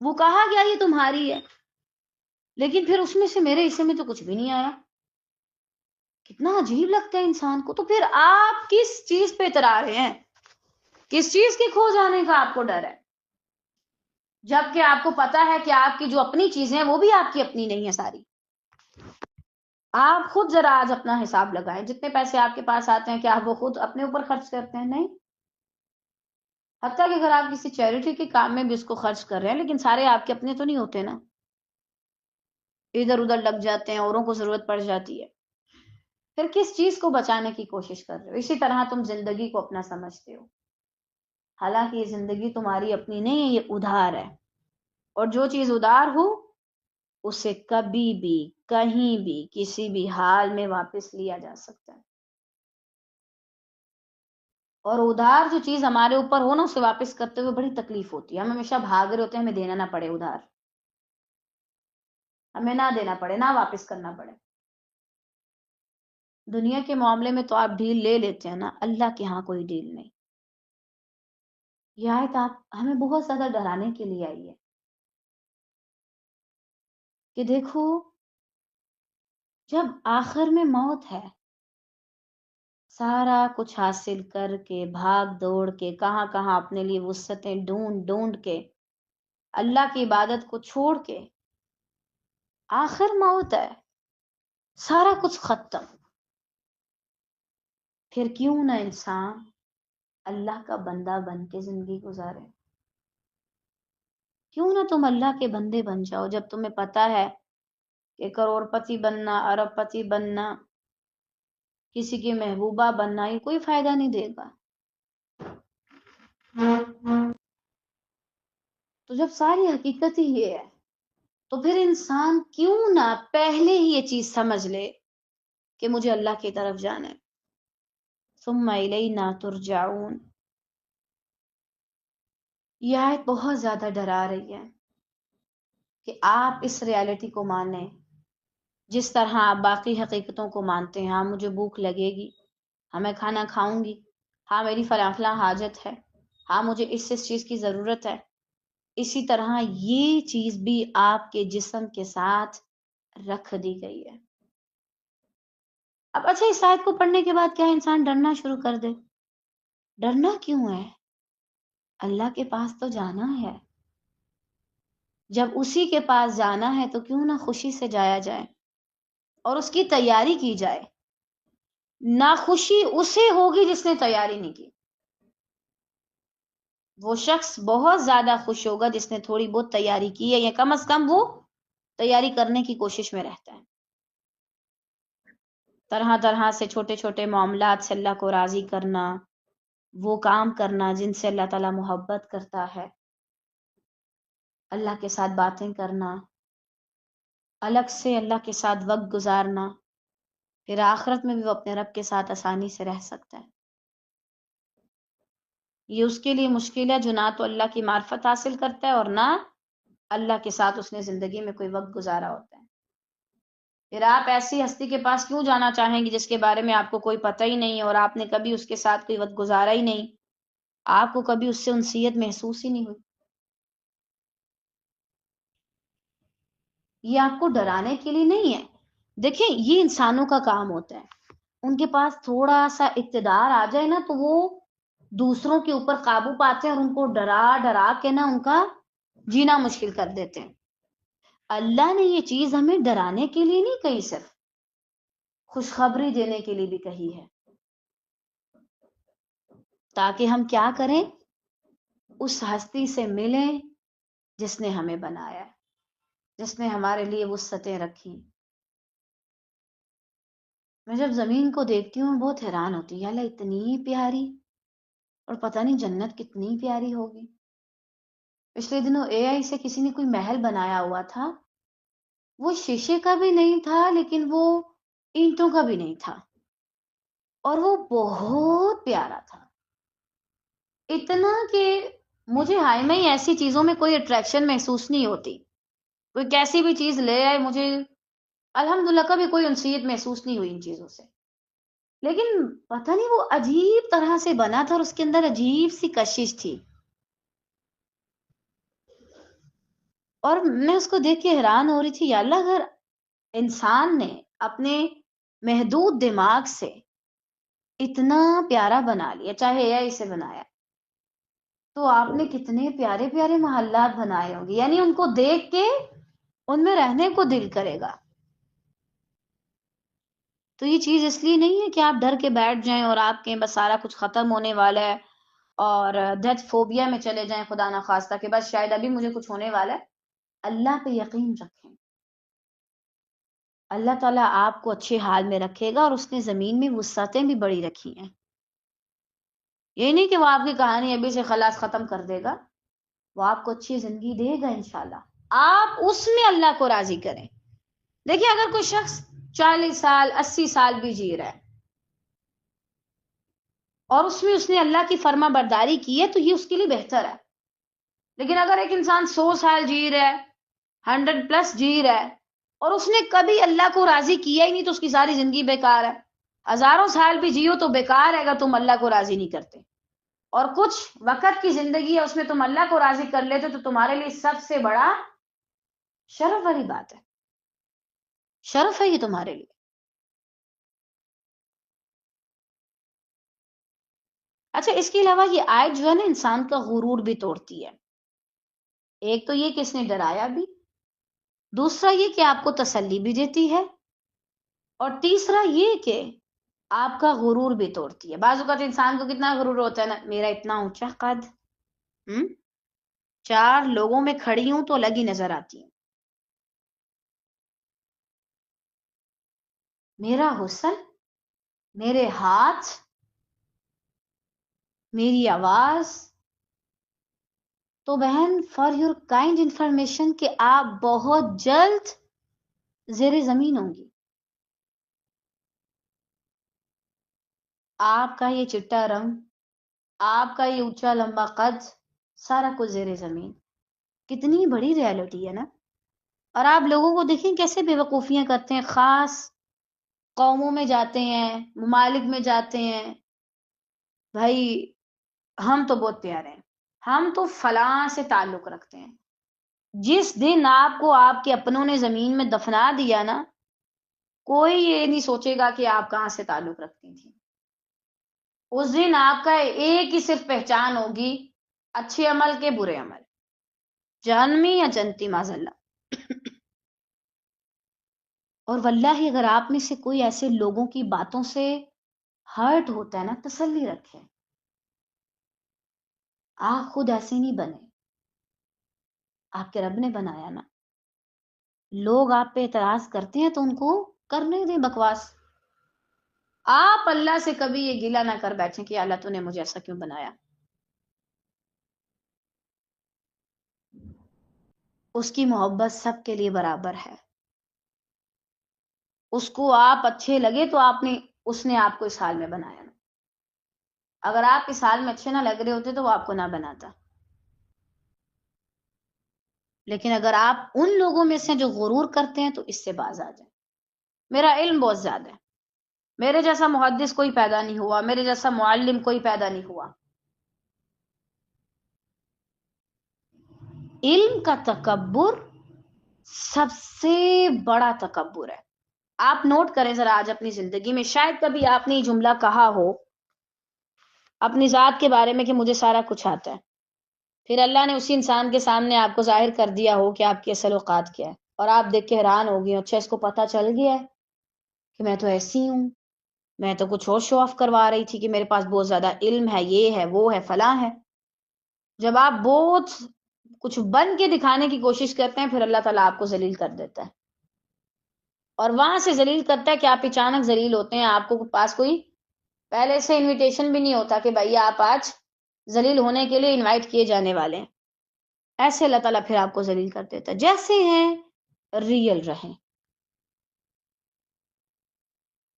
S1: وہ کہا گیا یہ تمہاری ہے، لیکن پھر اس میں سے میرے حصے میں تو کچھ بھی نہیں آیا۔ کتنا عجیب لگتا ہے انسان کو۔ تو پھر آپ کس چیز پہ اترا رہے ہیں؟ کس چیز کے کھو جانے کا آپ کو ڈر ہے؟ جبکہ آپ کو پتا ہے کہ آپ کی جو اپنی چیزیں ہیں وہ بھی آپ کی اپنی نہیں ہے ساری۔ آپ خود ذرا آج اپنا حساب لگائیں، جتنے پیسے آپ کے پاس آتے ہیں کیا آپ وہ خود اپنے اوپر خرچ کرتے ہیں؟ نہیں۔ حتیٰ کہ اگر آپ کسی چیریٹی کے کام میں بھی اس کو خرچ کر رہے ہیں، لیکن سارے آپ کے اپنے تو نہیں ہوتے نا، ادھر ادھر لگ جاتے ہیں، اوروں کو ضرورت پڑ جاتی ہے۔ پھر کس چیز کو بچانے کی کوشش کر رہے ہو؟ اسی طرح تم زندگی کو اپنا سمجھتے ہو، حالانکہ یہ زندگی تمہاری اپنی نہیں ہے، یہ ادھار ہے، اور جو چیز ادھار ہو اسے کبھی بھی کہیں بھی کسی بھی حال میں واپس لیا جا سکتا ہے، اور ادھار جو چیز ہمارے اوپر ہو نا اسے واپس کرتے ہوئے بڑی تکلیف ہوتی ہے، ہم ہمیشہ بھاگ رہے ہوتے ہیں ہمیں دینا نہ پڑے ادھار، ہمیں نہ دینا پڑے، نہ واپس کرنا پڑے۔ دنیا کے معاملے میں تو آپ ڈیل لے لیتے ہیں نا، اللہ کے ہاں کوئی ڈیل نہیں۔ یہ آیت آپ ہمیں بہت زیادہ ڈرانے کے لیے آئی ہے کہ دیکھو جب آخر میں موت ہے، سارا کچھ حاصل کر کے بھاگ دوڑ کے کہاں کہاں اپنے لیے وسعتیں ڈھونڈ ڈھونڈ کے اللہ کی عبادت کو چھوڑ کے آخر موت ہے، سارا کچھ ختم، پھر کیوں نہ انسان اللہ کا بندہ بن کے زندگی گزارے؟ کیوں نہ تم اللہ کے بندے بن جاؤ جب تمہیں پتا ہے کہ کروڑ پتی بننا، ارب پتی بننا کسی کی محبوبہ بننا یہ کوئی فائدہ نہیں دے گا. تو جب ساری حقیقت ہی یہ ہے تو پھر انسان کیوں نہ پہلے ہی یہ چیز سمجھ لے کہ مجھے اللہ کی طرف جانا ہے. ثم الینا ترجعون. یہ آیت بہت زیادہ ڈرا رہی ہے کہ آپ اس ریالٹی کو مانیں جس طرح آپ باقی حقیقتوں کو مانتے ہیں. ہاں مجھے بھوک لگے گی، ہاں میں کھانا کھاؤں گی، ہاں میری فلاں فلاں حاجت ہے، ہاں مجھے اس چیز کی ضرورت ہے. اسی طرح یہ چیز بھی آپ کے جسم کے ساتھ رکھ دی گئی ہے. اب اچھا، اس آیت کو پڑھنے کے بعد کیا انسان ڈرنا شروع کر دے؟ ڈرنا کیوں ہے؟ اللہ کے پاس تو جانا ہے. جب اسی کے پاس جانا ہے تو کیوں نہ خوشی سے جایا جائے اور اس کی تیاری کی جائے. ناخوشی اسے ہوگی جس نے تیاری نہیں کی. وہ شخص بہت زیادہ خوش ہوگا جس نے تھوڑی بہت تیاری کی ہے، یا کم از کم وہ تیاری کرنے کی کوشش میں رہتا ہے. طرح طرح سے چھوٹے چھوٹے معاملات سے اللہ کو راضی کرنا، وہ کام کرنا جن سے اللہ تعالیٰ محبت کرتا ہے، اللہ کے ساتھ باتیں کرنا، الگ سے اللہ کے ساتھ وقت گزارنا، پھر آخرت میں بھی وہ اپنے رب کے ساتھ آسانی سے رہ سکتا ہے. یہ اس کے لیے مشکل ہے جو نہ تو اللہ کی معرفت حاصل کرتا ہے اور نہ اللہ کے ساتھ اس نے زندگی میں کوئی وقت گزارا ہوتا ہے. پھر آپ ایسی ہستی کے پاس کیوں جانا چاہیں گے جس کے بارے میں آپ کو کوئی پتہ ہی نہیں اور آپ نے کبھی اس کے ساتھ کوئی وقت گزارا ہی نہیں، آپ کو کبھی اس سے انسیت محسوس ہی نہیں ہوئی. یہ آپ کو ڈرانے کے لیے نہیں ہے. دیکھیں، یہ انسانوں کا کام ہوتا ہے. ان کے پاس تھوڑا سا اقتدار آ جائے نا تو وہ دوسروں کے اوپر قابو پاتے ہیں اور ان کو ڈرا ڈرا کے نا ان کا جینا مشکل کر دیتے ہیں. اللہ نے یہ چیز ہمیں ڈرانے کے لیے نہیں کہی، صرف خوشخبری دینے کے لیے بھی کہی ہے، تاکہ ہم کیا کریں؟ اس ہستی سے ملیں جس نے ہمیں بنایا ہے، جس نے ہمارے لیے وسعتیں رکھی. میں جب زمین کو دیکھتی ہوں بہت حیران ہوتی ہے، اللہ اتنی پیاری، اور پتہ نہیں جنت کتنی پیاری ہوگی. پچھلے دنوں اے آئی سے کسی نے کوئی محل بنایا ہوا تھا، وہ شیشے کا بھی نہیں تھا لیکن وہ اینٹوں کا بھی نہیں تھا، اور وہ بہت پیارا تھا. اتنا کہ مجھے ہائی میں ایسی چیزوں میں کوئی اٹریکشن محسوس نہیں ہوتی. کوئی کیسی بھی چیز لے آئے مجھے الحمدللہ کبھی کوئی انسیت محسوس نہیں ہوئی ان چیزوں سے. لیکن پتہ نہیں وہ عجیب طرح سے بنا تھا اور اس کے اندر عجیب سی کشش تھی. اور میں اس کو دیکھ کے حیران ہو رہی تھی، یا اللہ، اگر انسان نے اپنے محدود دماغ سے اتنا پیارا بنا لیا، چاہے اے آئی سے بنایا، تو آپ نے کتنے پیارے پیارے محلات بنائے ہوں گے. یعنی ان کو دیکھ کے ان میں رہنے کو دل کرے گا. تو یہ چیز اس لیے نہیں ہے کہ آپ ڈر کے بیٹھ جائیں اور آپ کے بس سارا کچھ ختم ہونے والا ہے اور ڈیتھ فوبیا میں چلے جائیں خدا نخواستہ کہ بس شاید ابھی مجھے کچھ ہونے والا ہے. اللہ پہ یقین رکھیں، اللہ تعالیٰ آپ کو اچھے حال میں رکھے گا، اور اس نے زمین میں وسعتیں بھی بڑی رکھی ہیں. یہ نہیں کہ وہ آپ کی کہانی ابھی سے خلاص ختم کر دے گا، وہ آپ کو اچھی زندگی دے گا انشاءاللہ. آپ اس میں اللہ کو راضی کریں. دیکھیں، اگر کوئی شخص 40 سال 80 سال بھی جی رہا ہے اور اس میں اس نے اللہ کی فرما برداری کی ہے تو یہ اس کے لیے بہتر ہے. لیکن اگر ایک انسان 100 سال جی رہا ہے، 100+ جی رہا ہے، اور اس نے کبھی اللہ کو راضی کیا ہی نہیں تو اس کی ساری زندگی بیکار ہے. ہزاروں سال بھی جیو تو بیکار ہے اگر تم اللہ کو راضی نہیں کرتے. اور کچھ وقت کی زندگی ہے اس میں تم اللہ کو راضی کر لیتے تو تمہارے لیے سب سے بڑا شرف والی بات ہے. شرف ہے یہ تمہارے لیے. اچھا، اس کے علاوہ یہ آیت جو ہے نا انسان کا غرور بھی توڑتی ہے. ایک تو یہ کہ اس نے ڈرایا بھی، دوسرا یہ کہ آپ کو تسلی بھی دیتی ہے، اور تیسرا یہ کہ آپ کا غرور بھی توڑتی ہے. بعض اوقات انسان کو کتنا غرور ہوتا ہے نا، میرا اتنا اونچا قد، 4 لوگوں میں کھڑی ہوں تو الگ ہی نظر آتی ہوں، میرا حسن میرے ہاتھ، میری آواز. تو بہن فار یور کائنڈ انفارمیشن کہ آپ بہت جلد زیر زمین ہوں گی. آپ کا یہ چٹا رنگ، آپ کا یہ اونچا لمبا قد، سارا کچھ زیر زمین. کتنی بڑی ریالٹی ہے نا. اور آپ لوگوں کو دیکھیں کیسے بے وقوفیاں کرتے ہیں. خاص قوموں میں جاتے ہیں، ممالک میں جاتے ہیں، بھائی ہم تو بہت پیارے ہیں، ہم تو فلاں سے تعلق رکھتے ہیں. جس دن آپ کو آپ کے اپنوں نے زمین میں دفنا دیا نا، کوئی یہ نہیں سوچے گا کہ آپ کہاں سے تعلق رکھتی تھی. اس دن آپ کا ایک ہی صرف پہچان ہوگی، اچھے عمل کے برے عمل، جہنمی یا جنتی معاذ اللہ. اور واللہ اگر آپ میں سے کوئی ایسے لوگوں کی باتوں سے ہرٹ ہوتا ہے نا، تسلی رکھے. آپ خود ایسے نہیں بنے، آپ کے رب نے بنایا نا. لوگ آپ پہ اعتراض کرتے ہیں تو ان کو کرنے دیں بکواس. آپ اللہ سے کبھی یہ گلہ نہ کر بیٹھیں کہ اللہ تو نے مجھے ایسا کیوں بنایا. اس کی محبت سب کے لیے برابر ہے. اس کو آپ اچھے لگے تو اس نے آپ کو اس حال میں بنایا. اگر آپ اس حال میں اچھے نہ لگ رہے ہوتے تو وہ آپ کو نہ بناتا. لیکن اگر آپ ان لوگوں میں سے جو غرور کرتے ہیں تو اس سے باز آ جائیں. میرا علم بہت زیادہ ہے، میرے جیسا محدث کوئی پیدا نہیں ہوا، میرے جیسا معلم کوئی پیدا نہیں ہوا. علم کا تکبر سب سے بڑا تکبر ہے. آپ نوٹ کریں ذرا آج اپنی زندگی میں، شاید کبھی آپ نے یہ جملہ کہا ہو اپنی ذات کے بارے میں کہ مجھے سارا کچھ آتا ہے. پھر اللہ نے اسی انسان کے سامنے آپ کو ظاہر کر دیا ہو کہ آپ کی اصل اوقات کیا ہے، اور آپ دیکھ کے حیران ہو گئی، اچھا اس کو پتہ چل گیا ہے کہ میں تو ایسی ہوں، میں تو کچھ اور شو آف کروا رہی تھی کہ میرے پاس بہت زیادہ علم ہے، یہ ہے وہ ہے فلاں ہے. جب آپ بہت کچھ بن کے دکھانے کی کوشش کرتے ہیں پھر اللہ تعالیٰ آپ کو ذلیل کر دیتا ہے. اور وہاں سے ذلیل کرتا ہے کہ آپ اچانک ذلیل ہوتے ہیں. آپ کو پاس کوئی پہلے سے انویٹیشن بھی نہیں ہوتا کہ بھائی آپ آج ذلیل ہونے کے لیے انوائٹ کیے جانے والے ہیں. ایسے اللہ تعالیٰ پھر آپ کو ذلیل کر دیتا ہے. جیسے ہیں ریئل رہیں.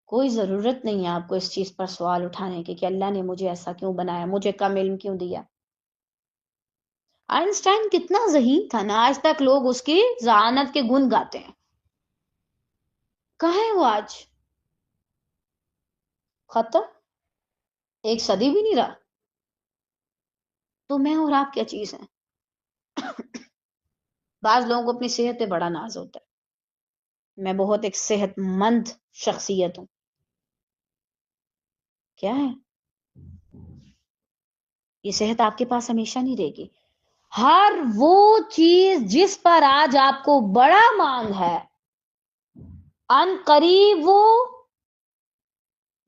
S1: کوئی ضرورت نہیں ہے آپ کو اس چیز پر سوال اٹھانے کی کہ اللہ نے مجھے ایسا کیوں بنایا، مجھے کم علم کیوں دیا. آئنسٹائن کتنا ذہین تھا نا، آج تک لوگ اس کی ذہانت کے گن گاتے ہیں. کہاں ہے وہ آج؟ ختم، ایک صدی بھی نہیں رہا. تو میں اور آپ کیا چیز ہیں؟ بعض لوگوں کو اپنی صحت پہ بڑا ناز ہوتا ہے. میں بہت ایک صحت مند شخصیت ہوں. کیا ہے یہ صحت؟ آپ کے پاس ہمیشہ نہیں رہے گی. ہر وہ چیز جس پر آج آپ کو بڑا مانگ ہے، ان قریب وہ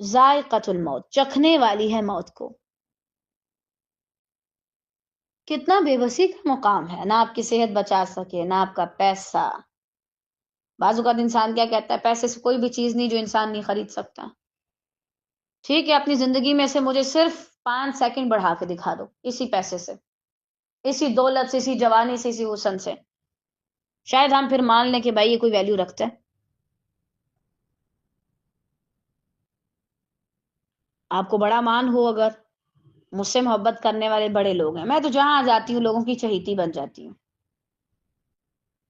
S1: ذائقۃ الموت، چکھنے والی ہے موت کو. کتنا بے بسی کا مقام ہے، نہ آپ کی صحت بچا سکے نہ آپ کا پیسہ. بعض اوقات انسان کیا کہتا ہے، پیسے سے کوئی بھی چیز نہیں جو انسان نہیں خرید سکتا. ٹھیک ہے اپنی زندگی میں سے مجھے صرف 5 سیکنڈ بڑھا کے دکھا دو، اسی پیسے سے، اسی دولت سے، اسی جوانی سے، اسی حسن سے. شاید ہم پھر مان لیں کہ بھائی یہ کوئی ویلیو رکھتا ہے. آپ کو بڑا مان ہو، اگر مجھ سے محبت کرنے والے بڑے لوگ ہیں، میں تو جہاں جاتی ہوں لوگوں کی چہیتی بن جاتی ہوں.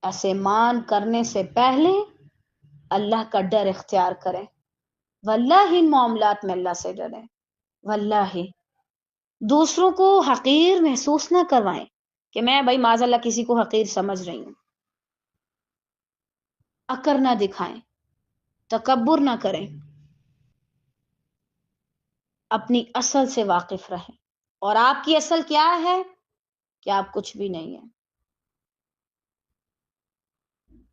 S1: ایسے مان کرنے سے پہلے اللہ کا ڈر اختیار کریں. واللہ ان معاملات میں اللہ سے ڈریں. واللہ دوسروں کو حقیر محسوس نہ کروائیں کہ میں بھائی معاذ اللہ کسی کو حقیر سمجھ رہی ہوں. اکر نہ دکھائیں، تکبر نہ کریں. اپنی اصل سے واقف رہیں. اور آپ کی اصل کیا ہے کہ آپ کچھ بھی نہیں ہیں.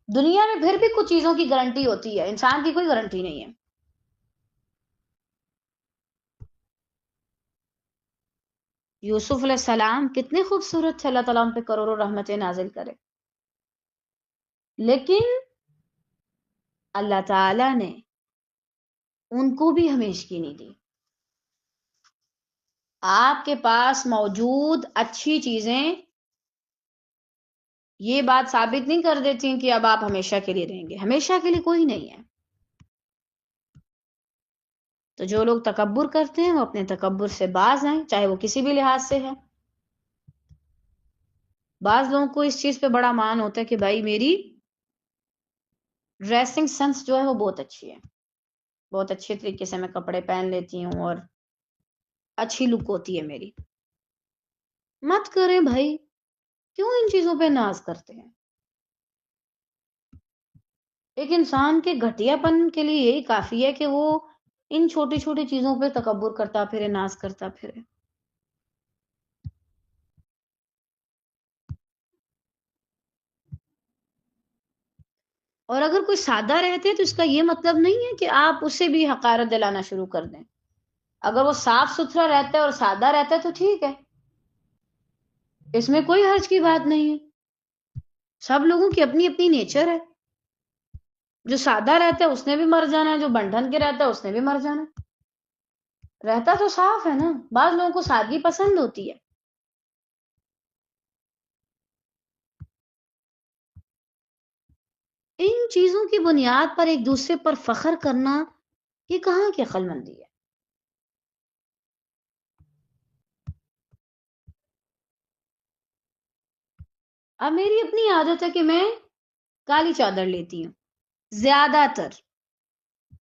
S1: دنیا میں پھر بھی کچھ چیزوں کی گارنٹی ہوتی ہے، انسان کی کوئی گارنٹی نہیں ہے. یوسف علیہ السلام کتنے خوبصورت تھے، اللہ تعالیٰ ان پہ کروڑوں رحمتیں نازل کرے. لیکن اللہ تعالیٰ نے ان کو بھی ہمیشگی نہیں دی۔ آپ کے پاس موجود اچھی چیزیں یہ بات ثابت نہیں کر دیتی کہ اب آپ ہمیشہ کے لیے رہیں گے، ہمیشہ کے لیے کوئی نہیں ہے۔ تو جو لوگ تکبر کرتے ہیں وہ اپنے تکبر سے باز آئیں، چاہے وہ کسی بھی لحاظ سے ہے۔ بعض لوگوں کو اس چیز پہ بڑا مان ہوتا ہے کہ بھائی میری ڈریسنگ سینس جو ہے وہ بہت اچھی ہے، بہت اچھے طریقے سے میں کپڑے پہن لیتی ہوں اور اچھی لک ہوتی ہے میری۔ مت کریں بھائی، کیوں ان چیزوں پہ ناز کرتے ہیں؟ ایک انسان کے گھٹیا پن کے لیے یہی کافی ہے کہ وہ ان چھوٹی چھوٹی چیزوں پہ تکبر کرتا پھرے، ناز کرتا پھرے۔ اور اگر کوئی سادہ رہتے تو اس کا یہ مطلب نہیں ہے کہ آپ اسے بھی حقارت دلانا شروع کر دیں۔ اگر وہ صاف ستھرا رہتا ہے اور سادہ رہتا ہے تو ٹھیک ہے، اس میں کوئی حرج کی بات نہیں ہے۔ سب لوگوں کی اپنی اپنی نیچر ہے، جو سادہ رہتا ہے اس نے بھی مر جانا ہے، جو بنٹھن کے رہتا ہے اس نے بھی مر جانا ہے۔ رہتا تو صاف ہے نا، بعض لوگوں کو سادگی پسند ہوتی ہے۔ ان چیزوں کی بنیاد پر ایک دوسرے پر فخر کرنا یہ کہاں کی عقل مندی ہے؟ اب میری اپنی عادت ہے کہ میں کالی چادر لیتی ہوں زیادہ تر،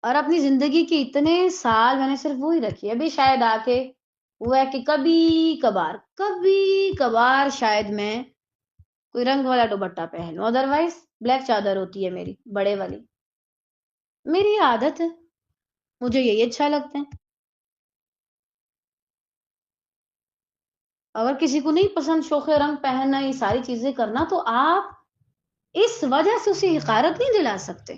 S1: اور اپنی زندگی کے اتنے سال میں نے صرف وہی رکھی ہے۔ ابھی شاید آ کے ہوا ہے کہ کبھی کبھار شاید میں کوئی رنگ والا دوپٹہ پہن لوں، ادروائز بلیک چادر ہوتی ہے میری بڑے والی۔ میری یہ عادت ہے، مجھے یہی اچھا لگتا ہے۔ اگر کسی کو نہیں پسند شوخ رنگ پہننا، یہ ساری چیزیں کرنا، تو آپ اس وجہ سے اسے حقارت نہیں دلا سکتے۔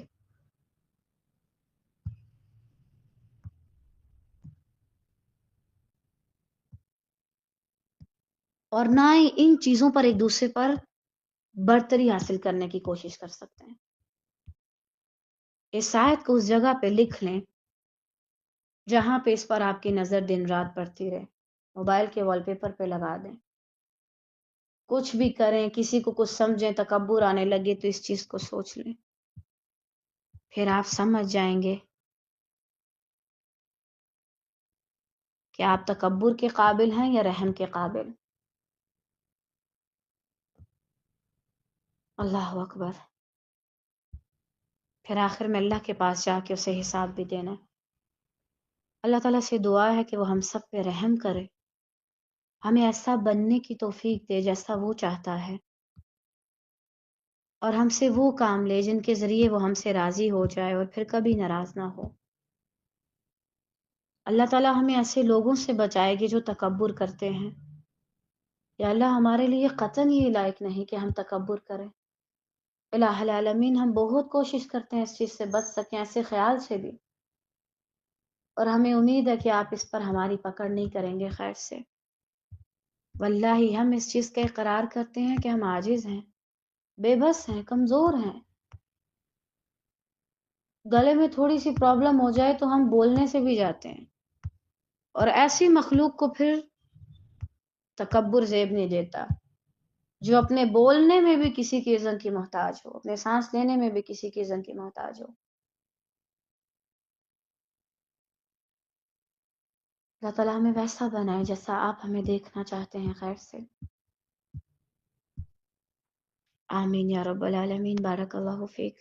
S1: اور نہ ہی ان چیزوں پر ایک دوسرے پر برتری حاصل کرنے کی کوشش کر سکتے ہیں۔ اس آیت کو اس جگہ پہ لکھ لیں جہاں پہ اس پر آپ کی نظر دن رات پڑتی رہے، موبائل کے وال پیپر پہ لگا دیں۔ کچھ بھی کریں، کسی کو کچھ سمجھیں، تکبر آنے لگے تو اس چیز کو سوچ لیں، پھر آپ سمجھ جائیں گے کہ آپ تکبر کے قابل ہیں یا رحم کے قابل۔ اللہ اکبر۔ پھر آخر میں اللہ کے پاس جا کے اسے حساب بھی دینا ہے۔ اللہ تعالیٰ سے دعا ہے کہ وہ ہم سب پہ رحم کرے، ہمیں ایسا بننے کی توفیق دے جیسا وہ چاہتا ہے، اور ہم سے وہ کام لے جن کے ذریعے وہ ہم سے راضی ہو جائے اور پھر کبھی ناراض نہ ہو۔ اللہ تعالیٰ ہمیں ایسے لوگوں سے بچائے گی جو تکبر کرتے ہیں۔ یا اللہ ہمارے لیے قطعاً یہ لائق نہیں کہ ہم تکبر کریں۔ الہ العالمین ہم بہت کوشش کرتے ہیں اس چیز سے بچ سکیں، ایسے خیال سے بھی، اور ہمیں امید ہے کہ آپ اس پر ہماری پکڑ نہیں کریں گے خیر سے۔ واللہ ہم اس چیز کا اقرار کرتے ہیں کہ ہم عاجز ہیں، بے بس ہیں، کمزور ہیں۔ گلے میں تھوڑی سی پرابلم ہو جائے تو ہم بولنے سے بھی جاتے ہیں، اور ایسی مخلوق کو پھر تکبر زیب نہیں دیتا جو اپنے بولنے میں بھی کسی کی اذن کی محتاج ہو، اپنے سانس لینے میں بھی کسی کی اذن کی محتاج ہو۔ اللہ تعالیٰ ہمیں ویسا بنائے جیسا آپ ہمیں دیکھنا چاہتے ہیں خیر سے۔ آمین یا رب العالمین۔ بارک اللہ فیک۔